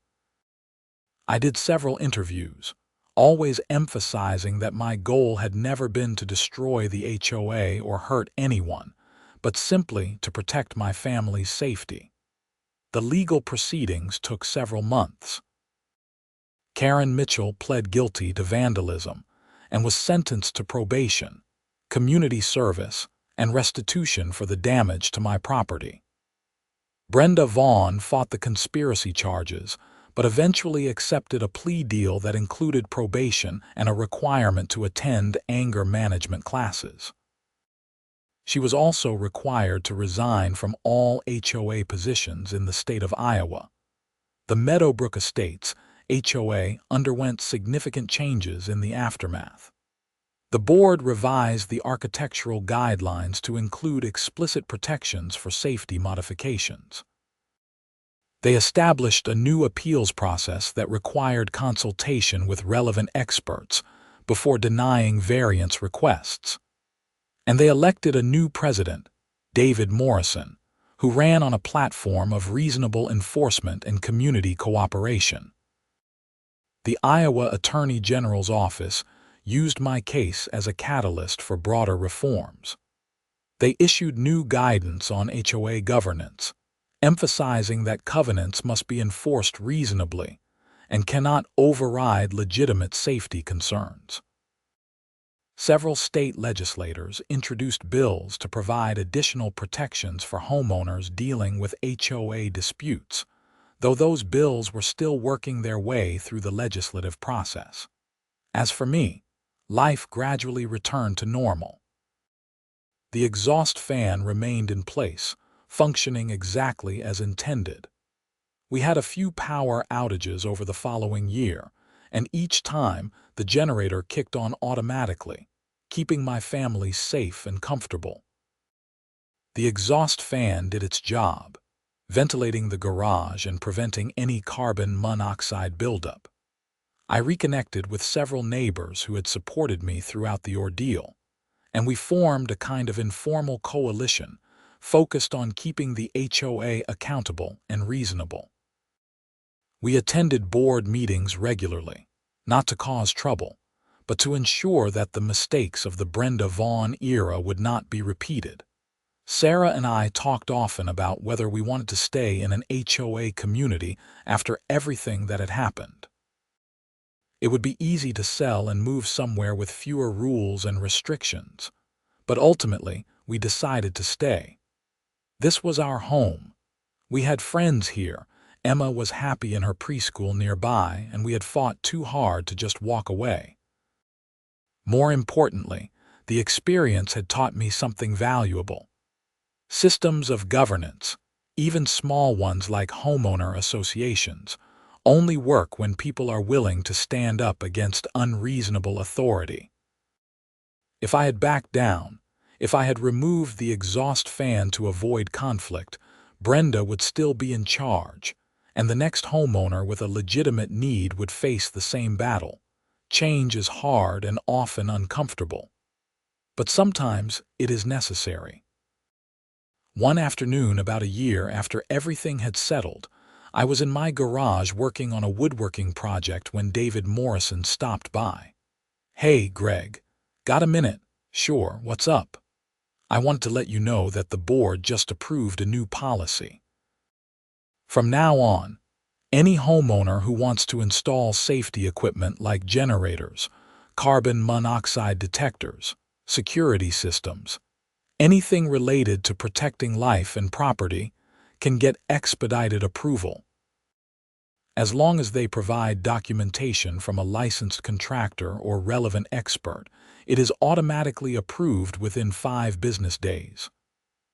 [SPEAKER 1] I did several interviews, always emphasizing that my goal had never been to destroy the HOA or hurt anyone, but simply to protect my family's safety. The legal proceedings took several months. Karen Mitchell pled guilty to vandalism and was sentenced to probation, community service, and restitution for the damage to my property. Brenda Vaughn fought the conspiracy charges, but eventually accepted a plea deal that included probation and a requirement to attend anger management classes. She was also required to resign from all HOA positions in the state of Iowa. The Meadowbrook Estates, HOA, underwent significant changes in the aftermath. The board revised the architectural guidelines to include explicit protections for safety modifications. They established a new appeals process that required consultation with relevant experts before denying variance requests. And they elected a new president, David Morrison, who ran on a platform of reasonable enforcement and community cooperation. The Iowa Attorney General's office used my case as a catalyst for broader reforms. They issued new guidance on HOA governance, emphasizing that covenants must be enforced reasonably and cannot override legitimate safety concerns. Several state legislators introduced bills to provide additional protections for homeowners dealing with HOA disputes, though those bills were still working their way through the legislative process. As for me, life gradually returned to normal. The exhaust fan remained in place, functioning exactly as intended. We had a few power outages over the following year, and each time the generator kicked on automatically, keeping my family safe and comfortable. The exhaust fan did its job, ventilating the garage and preventing any carbon monoxide buildup. I reconnected with several neighbors who had supported me throughout the ordeal, and we formed a kind of informal coalition focused on keeping the HOA accountable and reasonable. We attended board meetings regularly, not to cause trouble, but to ensure that the mistakes of the Brenda Vaughn era would not be repeated. Sarah and I talked often about whether we wanted to stay in an HOA community after everything that had happened. It would be easy to sell and move somewhere with fewer rules and restrictions, but ultimately we decided to stay. This was our home. We had friends here. Emma was happy in her preschool nearby, and we had fought too hard to just walk away. More importantly, the experience had taught me something valuable. Systems of governance, even small ones like homeowner associations, only work when people are willing to stand up against unreasonable authority. If I had backed down, if I had removed the exhaust fan to avoid conflict, Brenda would still be in charge, and the next homeowner with a legitimate need would face the same battle. Change is hard and often uncomfortable, but sometimes it is necessary. One afternoon about a year after everything had settled, I was in my garage working on a woodworking project when David Morrison stopped by. "Hey, Greg, got a minute?" "Sure, what's up?" "I wanted to let you know that the board just approved a new policy. From now on, any homeowner who wants to install safety equipment like generators, carbon monoxide detectors, security systems, anything related to protecting life and property, can get expedited approval. As long as they provide documentation from a licensed contractor or relevant expert, it is automatically approved within 5 business days.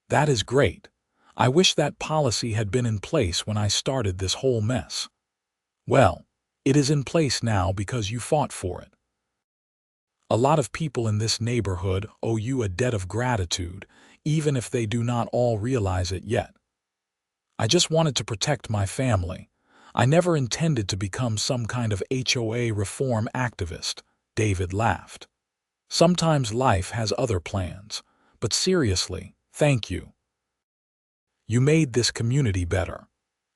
[SPEAKER 1] That is great. I wish that policy had been in place when I started this whole mess. Well, it is in place now because you fought for it. A lot of people in this neighborhood owe you a debt of gratitude, even if they do not all realize it yet. I just wanted to protect my family. I never intended to become some kind of HOA reform activist." David laughed. "Sometimes life has other plans, but seriously, thank you. You made this community better."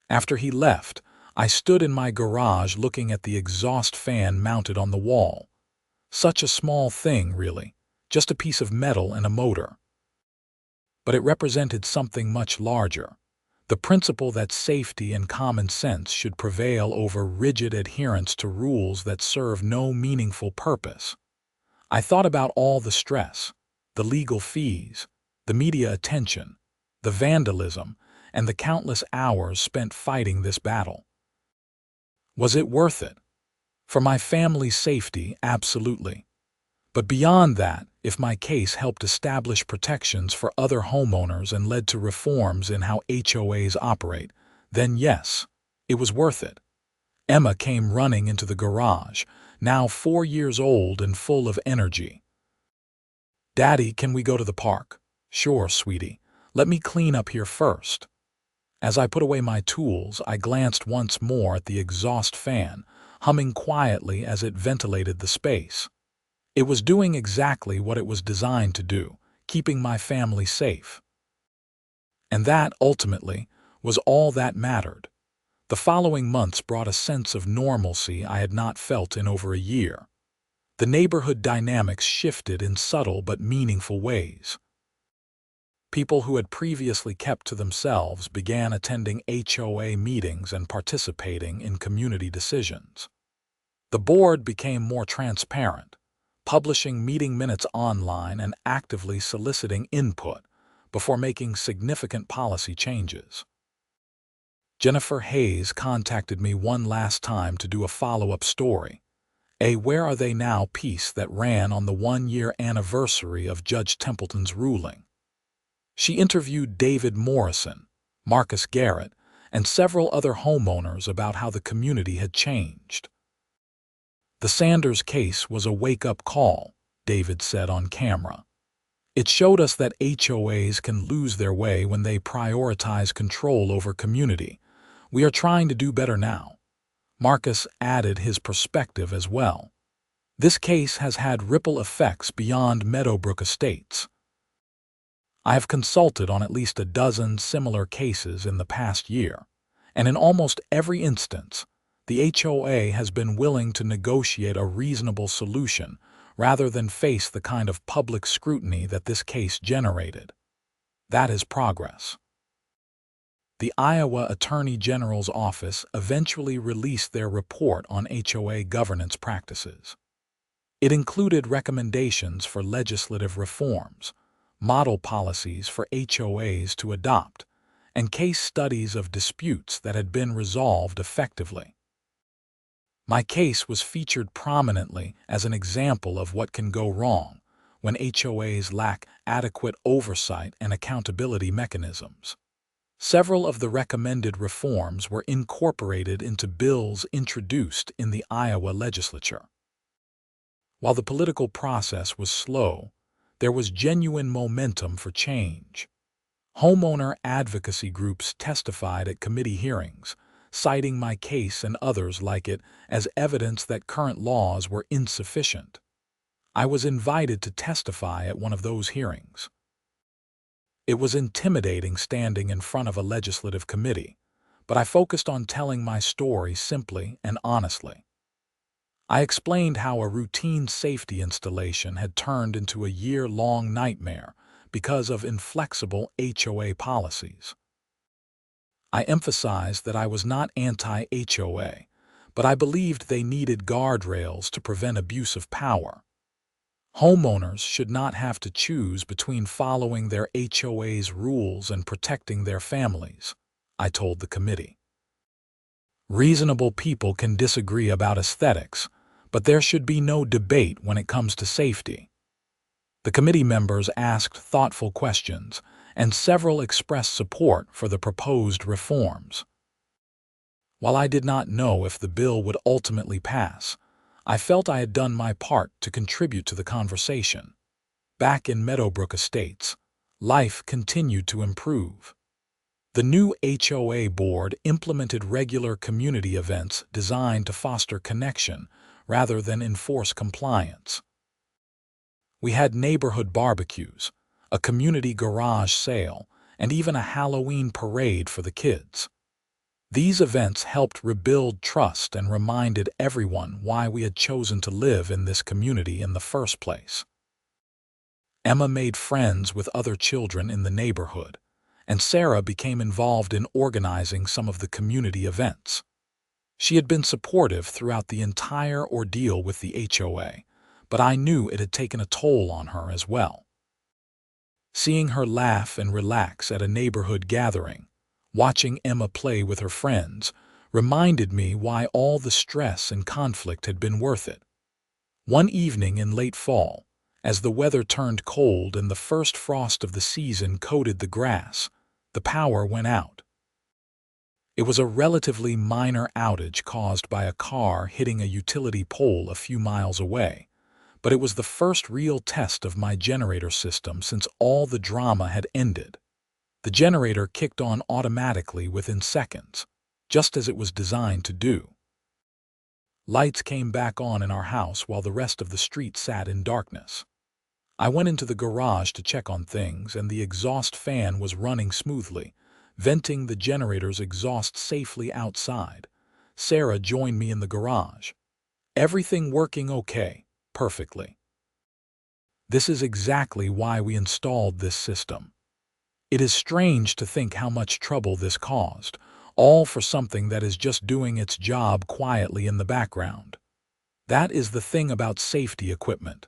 [SPEAKER 1] After he left, I stood in my garage looking at the exhaust fan mounted on the wall. Such a small thing, really, just a piece of metal and a motor. But it represented something much larger. The principle that safety and common sense should prevail over rigid adherence to rules that serve no meaningful purpose. I thought about all the stress, the legal fees, the media attention, the vandalism, and the countless hours spent fighting this battle. Was it worth it? For my family's safety, absolutely. But beyond that, if my case helped establish protections for other homeowners and led to reforms in how HOAs operate, then yes, it was worth it. Emma came running into the garage, now 4 years old and full of energy. "Daddy, can we go to the park?" "Sure, sweetie. Let me clean up here first." As I put away my tools, I glanced once more at the exhaust fan, humming quietly as it ventilated the space. It was doing exactly what it was designed to do, keeping my family safe. And that, ultimately, was all that mattered. The following months brought a sense of normalcy I had not felt in over a year. The neighborhood dynamics shifted in subtle but meaningful ways. People who had previously kept to themselves began attending HOA meetings and participating in community decisions. The board became more transparent, publishing meeting minutes online and actively soliciting input before making significant policy changes. Jennifer Hayes contacted me one last time to do a follow-up story, a "Where Are They Now" piece that ran on the 1-year anniversary of Judge Templeton's ruling. She interviewed David Morrison, Marcus Garrett, and several other homeowners about how the community had changed. "The Sanders case was a wake-up call," David said on camera. "It showed us that HOAs can lose their way when they prioritize control over community. We are trying to do better now." Marcus added his perspective as well. "This case has had ripple effects beyond Meadowbrook Estates. I have consulted on at least a dozen similar cases in the past year, and in almost every instance, The HOA has been willing to negotiate a reasonable solution rather than face the kind of public scrutiny that this case generated. That is progress. The Iowa Attorney General's office eventually released their report on HOA governance practices. It included recommendations for legislative reforms, model policies for HOAs to adopt, and case studies of disputes that had been resolved effectively. My case was featured prominently as an example of what can go wrong when HOAs lack adequate oversight and accountability mechanisms. Several of the recommended reforms were incorporated into bills introduced in the Iowa legislature. While the political process was slow, there was genuine momentum for change. Homeowner advocacy groups testified at committee hearings, citing my case and others like it as evidence that current laws were insufficient. I was invited to testify at one of those hearings. It was intimidating standing in front of a legislative committee, but I focused on telling my story simply and honestly. I explained how a routine safety installation had turned into a year-long nightmare because of inflexible HOA policies. I emphasized that I was not anti-HOA, but I believed they needed guardrails to prevent abuse of power. Homeowners should not have to choose between following their HOA's rules and protecting their families, I told the committee. Reasonable people can disagree about aesthetics, but there should be no debate when it comes to safety. The committee members asked thoughtful questions, and several expressed support for the proposed reforms. While I did not know if the bill would ultimately pass, I felt I had done my part to contribute to the conversation. Back in Meadowbrook Estates, life continued to improve. The new HOA board implemented regular community events designed to foster connection rather than enforce compliance. We had neighborhood barbecues, a community garage sale, and even a Halloween parade for the kids. These events helped rebuild trust and reminded everyone why we had chosen to live in this community in the first place. Emma made friends with other children in the neighborhood, and Sarah became involved in organizing some of the community events. She had been supportive throughout the entire ordeal with the HOA, but I knew it had taken a toll on her as well. Seeing her laugh and relax at a neighborhood gathering, watching Emma play with her friends, reminded me why all the stress and conflict had been worth it. One evening in late fall, as the weather turned cold and the first frost of the season coated the grass, the power went out. It was a relatively minor outage caused by a car hitting a utility pole a few miles away, but it was the first real test of my generator system since all the drama had ended. The generator kicked on automatically within seconds, just as it was designed to do. Lights came back on in our house while the rest of the street sat in darkness. I went into the garage to check on things, and the exhaust fan was running smoothly, venting the generator's exhaust safely outside. Sarah joined me in the garage. Everything working okay, perfectly. This is exactly why we installed this system. It is strange to think how much trouble this caused, all for something that is just doing its job quietly in the background. That is the thing about safety equipment.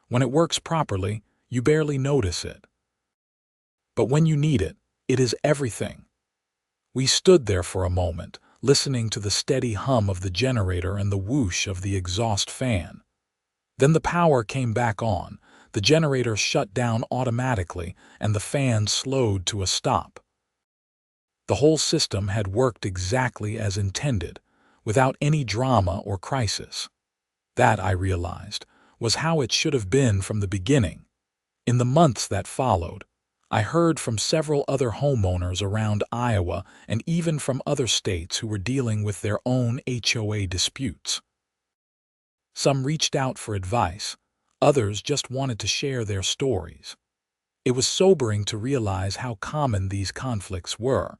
[SPEAKER 1] When it works properly, you barely notice it. But when you need it, it is everything. We stood there for a moment, listening to the steady hum of the generator and the whoosh of the exhaust fan. Then the power came back on, the generator shut down automatically, and the fan slowed to a stop. The whole system had worked exactly as intended, without any drama or crisis. That, I realized, was how it should have been from the beginning. In the months that followed, I heard from several other homeowners around Iowa and even from other states who were dealing with their own HOA disputes. Some reached out for advice, others just wanted to share their stories. It was sobering to realize how common these conflicts were,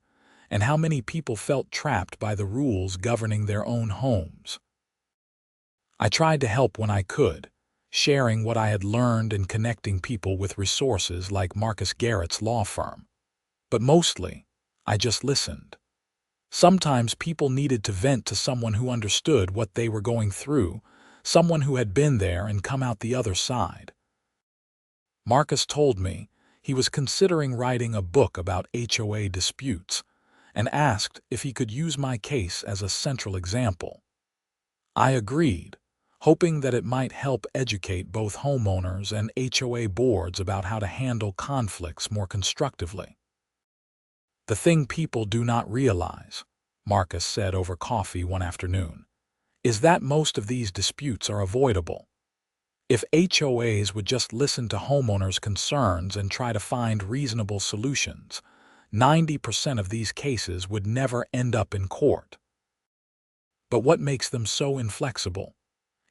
[SPEAKER 1] and how many people felt trapped by the rules governing their own homes. I tried to help when I could, sharing what I had learned and connecting people with resources like Marcus Garrett's law firm. But mostly, I just listened. Sometimes people needed to vent to someone who understood what they were going through, someone who had been there and come out the other side. Marcus told me he was considering writing a book about HOA disputes and asked if he could use my case as a central example. I agreed, hoping that it might help educate both homeowners and HOA boards about how to handle conflicts more constructively. "The thing people do not realize," Marcus said over coffee one afternoon, "is that most of these disputes are avoidable. If HOAs would just listen to homeowners' concerns and try to find reasonable solutions, 90% of these cases would never end up in court." But what makes them so inflexible?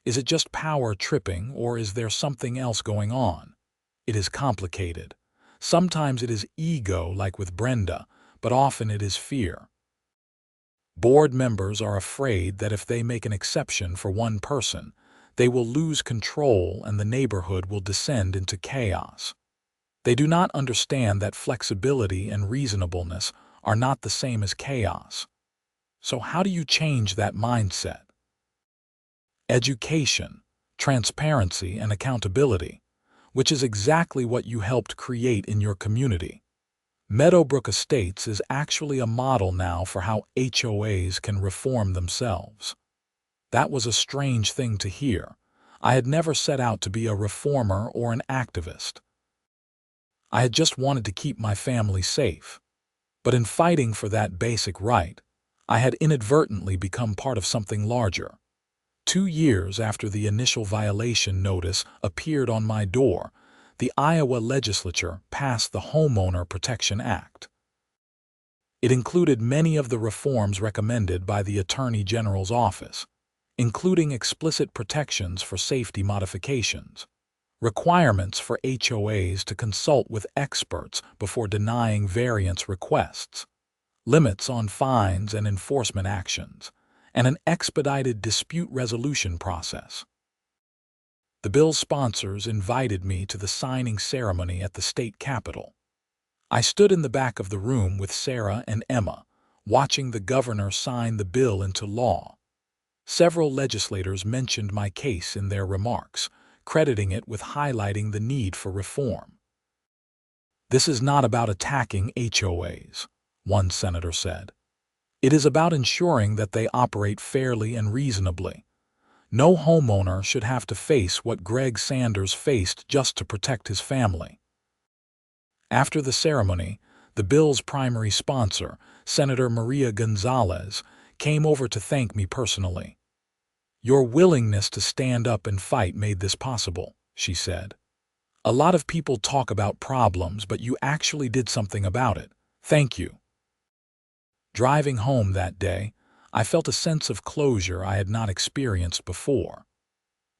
[SPEAKER 1] Is it just power tripping, or is there something else going on? It is complicated. Sometimes it is ego, like with Brenda, but often it is fear. Board members are afraid that if they make an exception for one person, they will lose control and the neighborhood will descend into chaos. They do not understand that flexibility and reasonableness are not the same as chaos. So how do you change that mindset? Education, transparency, and accountability, which is exactly what you helped create in your community. Meadowbrook Estates is actually a model now for how HOAs can reform themselves. That was a strange thing to hear. I had never set out to be a reformer or an activist. I had just wanted to keep my family safe. But in fighting for that basic right, I had inadvertently become part of something larger. 2 years after the initial violation notice appeared on my door, the Iowa legislature passed the Homeowner Protection Act. It included many of the reforms recommended by the Attorney General's office, including explicit protections for safety modifications, requirements for HOAs to consult with experts before denying variance requests, limits on fines and enforcement actions, and an expedited dispute resolution process. The bill's sponsors invited me to the signing ceremony at the state capitol. I stood in the back of the room with Sarah and Emma, watching the governor sign the bill into law. Several legislators mentioned my case in their remarks, crediting it with highlighting the need for reform. "This is not about attacking HOAs," one senator said. "It is about ensuring that they operate fairly and reasonably. No homeowner should have to face what Greg Sanders faced just to protect his family." After the ceremony, the bill's primary sponsor, Senator Maria Gonzalez, came over to thank me personally. "Your willingness to stand up and fight made this possible," she said. "A lot of people talk about problems, but you actually did something about it. Thank you." Driving home that day, I felt a sense of closure I had not experienced before.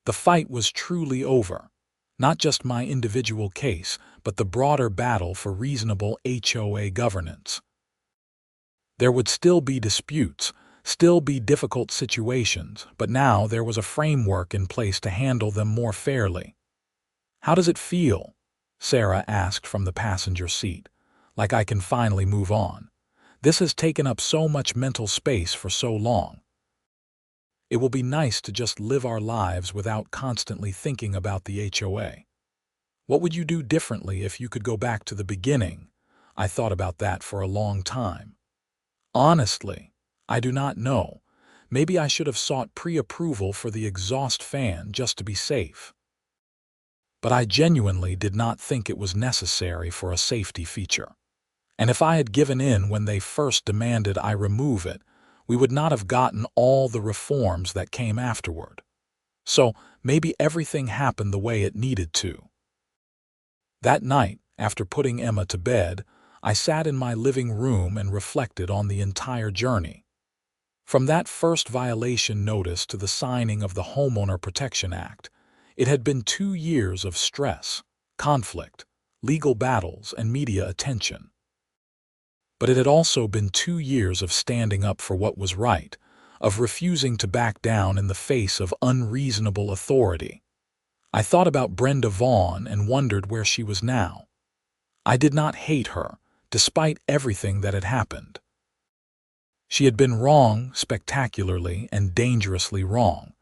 [SPEAKER 1] The fight was truly over, not just my individual case, but the broader battle for reasonable HOA governance. There would still be disputes, still be difficult situations, but now there was a framework in place to handle them more fairly. "How does it feel?" Sarah asked from the passenger seat. "Like I can finally move on. This has taken up so much mental space for so long. It will be nice to just live our lives without constantly thinking about the HOA." What would you do differently if you could go back to the beginning? I thought about that for a long time. Honestly, I do not know. Maybe I should have sought pre-approval for the exhaust fan just to be safe. But I genuinely did not think it was necessary for a safety feature. And if I had given in when they first demanded I remove it, we would not have gotten all the reforms that came afterward. So maybe everything happened the way it needed to. That night, after putting Emma to bed, I sat in my living room and reflected on the entire journey. From that first violation notice to the signing of the Homeowner Protection Act, it had been 2 years of stress, conflict, legal battles, and media attention. but it had also been 2 years of standing up for what was right, of refusing to back down in the face of unreasonable authority. I thought about Brenda Vaughn and wondered where she was now. I did not hate her, despite everything that had happened. She had been wrong, spectacularly and dangerously wrong,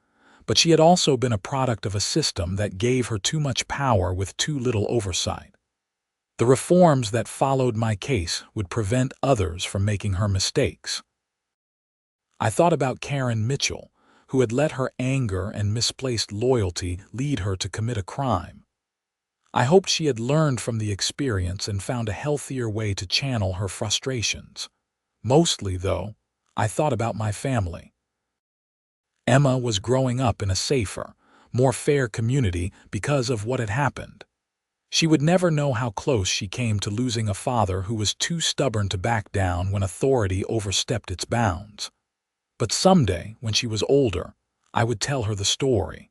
[SPEAKER 1] but she had also been a product of a system that gave her too much power with too little oversight. The reforms that followed my case would prevent others from making her mistakes. I thought about Karen Mitchell, who had let her anger and misplaced loyalty lead her to commit a crime. I hoped she had learned from the experience and found a healthier way to channel her frustrations. Mostly, though, I thought about my family. Emma was growing up in a safer, more fair community because of what had happened. She would never know how close she came to losing a father who was too stubborn to back down when authority overstepped its bounds. But someday, when she was older, I would tell her the story.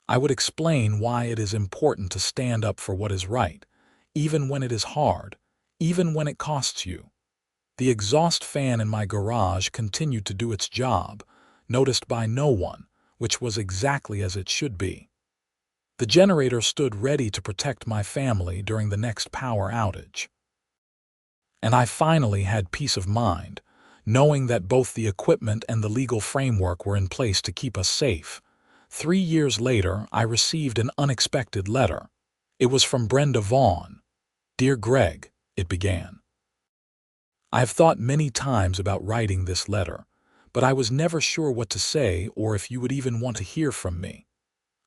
[SPEAKER 1] I would explain why it is important to stand up for what is right, even when it is hard, even when it costs you. The exhaust fan in my garage continued to do its job, noticed by no one, which was exactly as it should be. The generator stood ready to protect my family during the next power outage. And I finally had peace of mind, knowing that both the equipment and the legal framework were in place to keep us safe. 3 years later, I received an unexpected letter. It was from Brenda Vaughn. "Dear Greg," it began. I have thought many times about writing this letter, but I was never sure what to say or if you would even want to hear from me.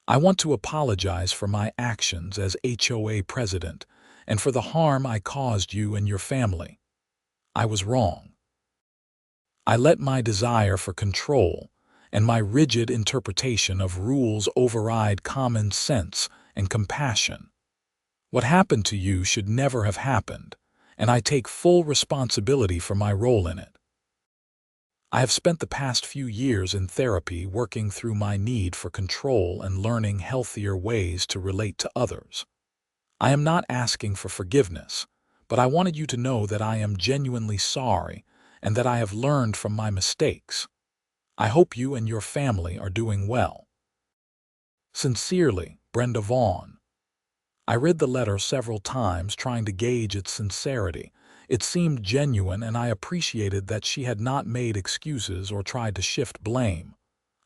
[SPEAKER 1] I want to apologize for my actions as HOA president and for the harm I caused you and your family. I was wrong. I let my desire for control and my rigid interpretation of rules override common sense and compassion. What happened to you should never have happened, and I take full responsibility for my role in it. I have spent the past few years in therapy working through my need for control and learning healthier ways to relate to others. I am not asking for forgiveness, but I wanted you to know that I am genuinely sorry and that I have learned from my mistakes. I hope you and your family are doing well. Sincerely, Brenda Vaughn. I read the letter several times trying to gauge its sincerity. It seemed genuine, and I appreciated that she had not made excuses or tried to shift blame.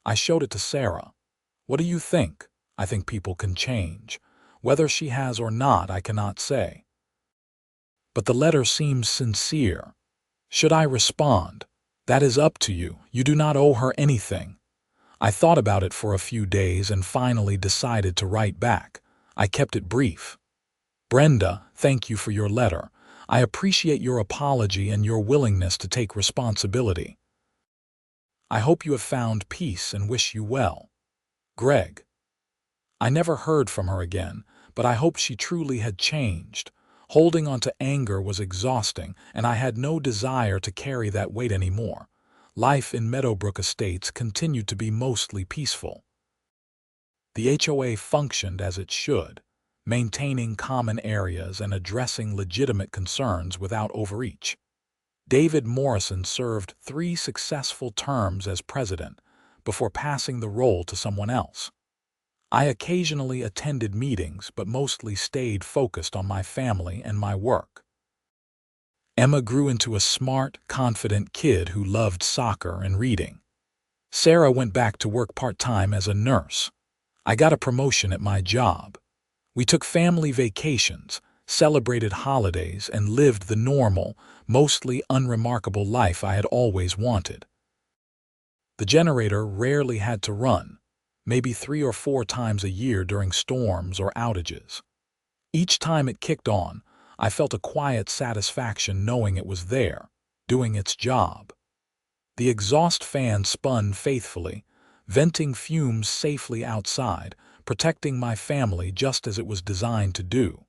[SPEAKER 1] I showed it to Sarah. "What do you think?" "I think people can change. Whether she has or not, I cannot say." "But the letter seems sincere. Should I respond?" "That is up to you. You do not owe her anything." I thought about it for a few days and finally decided to write back. I kept it brief. "Brenda, thank you for your letter. I appreciate your apology and your willingness to take responsibility. I hope you have found peace and wish you well. Greg." I never heard from her again, but I hoped she truly had changed. Holding on to anger was exhausting, and I had no desire to carry that weight anymore. Life in Meadowbrook Estates continued to be mostly peaceful. The HOA functioned as it should, maintaining common areas and addressing legitimate concerns without overreach. David Morrison served 3 successful terms as president before passing the role to someone else. I occasionally attended meetings but mostly stayed focused on my family and my work. Emma grew into a smart, confident kid who loved soccer and reading. Sarah went back to work part-time as a nurse. I got a promotion at my job. We took family vacations, celebrated holidays, and lived the normal, mostly unremarkable life I had always wanted. The generator rarely had to run, maybe 3 or 4 times a year during storms or outages. Each time it kicked on, I felt a quiet satisfaction knowing it was there, doing its job. The exhaust fan spun faithfully, venting fumes safely outside, protecting my family just as it was designed to do.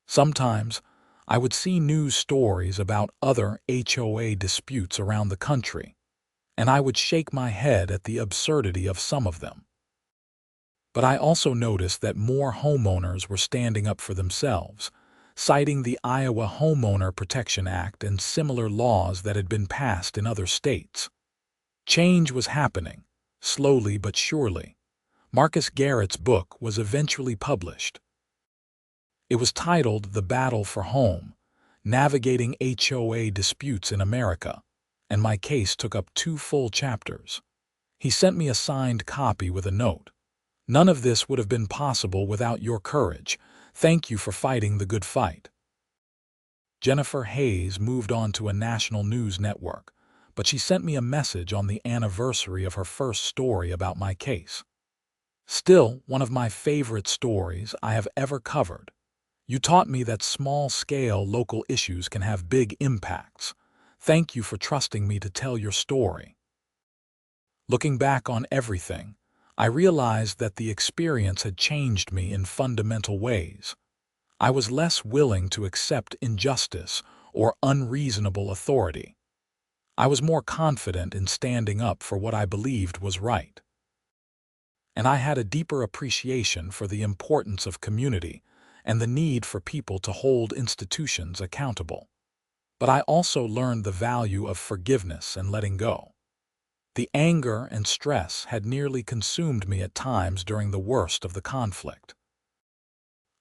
[SPEAKER 1] Sometimes, I would see news stories about other HOA disputes around the country, and I would shake my head at the absurdity of some of them. But I also noticed that more homeowners were standing up for themselves, citing the Iowa Homeowner Protection Act and similar laws that had been passed in other states. Change was happening, slowly but surely. Marcus Garrett's book was eventually published. It was titled The Battle for Home: Navigating HOA Disputes in America, and my case took up 2 full chapters. He sent me a signed copy with a note. "None of this would have been possible without your courage. Thank you for fighting the good fight." Jennifer Hayes moved on to a national news network, but she sent me a message on the anniversary of her first story about my case. "Still one of my favorite stories I have ever covered. You taught me that small-scale local issues can have big impacts. Thank you for trusting me to tell your story." Looking back on everything, I realized that the experience had changed me in fundamental ways. I was less willing to accept injustice or unreasonable authority. I was more confident in standing up for what I believed was right. And I had a deeper appreciation for the importance of community and the need for people to hold institutions accountable. But I also learned the value of forgiveness and letting go. The anger and stress had nearly consumed me at times during the worst of the conflict.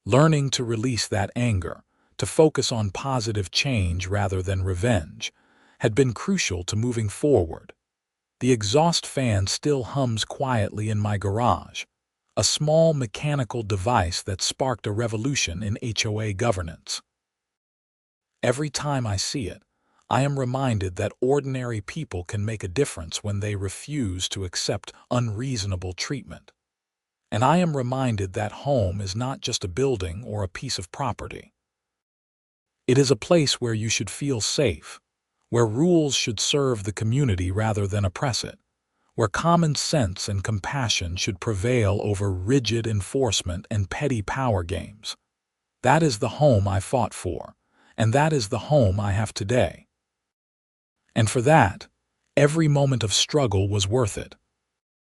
[SPEAKER 1] Learning to release that anger, to focus on positive change rather than revenge, had been crucial to moving forward. The exhaust fan still hums quietly in my garage, a small mechanical device that sparked a revolution in HOA governance. Every time I see it, I am reminded that ordinary people can make a difference when they refuse to accept unreasonable treatment. And I am reminded that home is not just a building or a piece of property. It is a place where you should feel safe, where rules should serve the community rather than oppress it, where common sense and compassion should prevail over rigid enforcement and petty power games. That is the home I fought for, and that is the home I have today. And for that, every moment of struggle was worth it.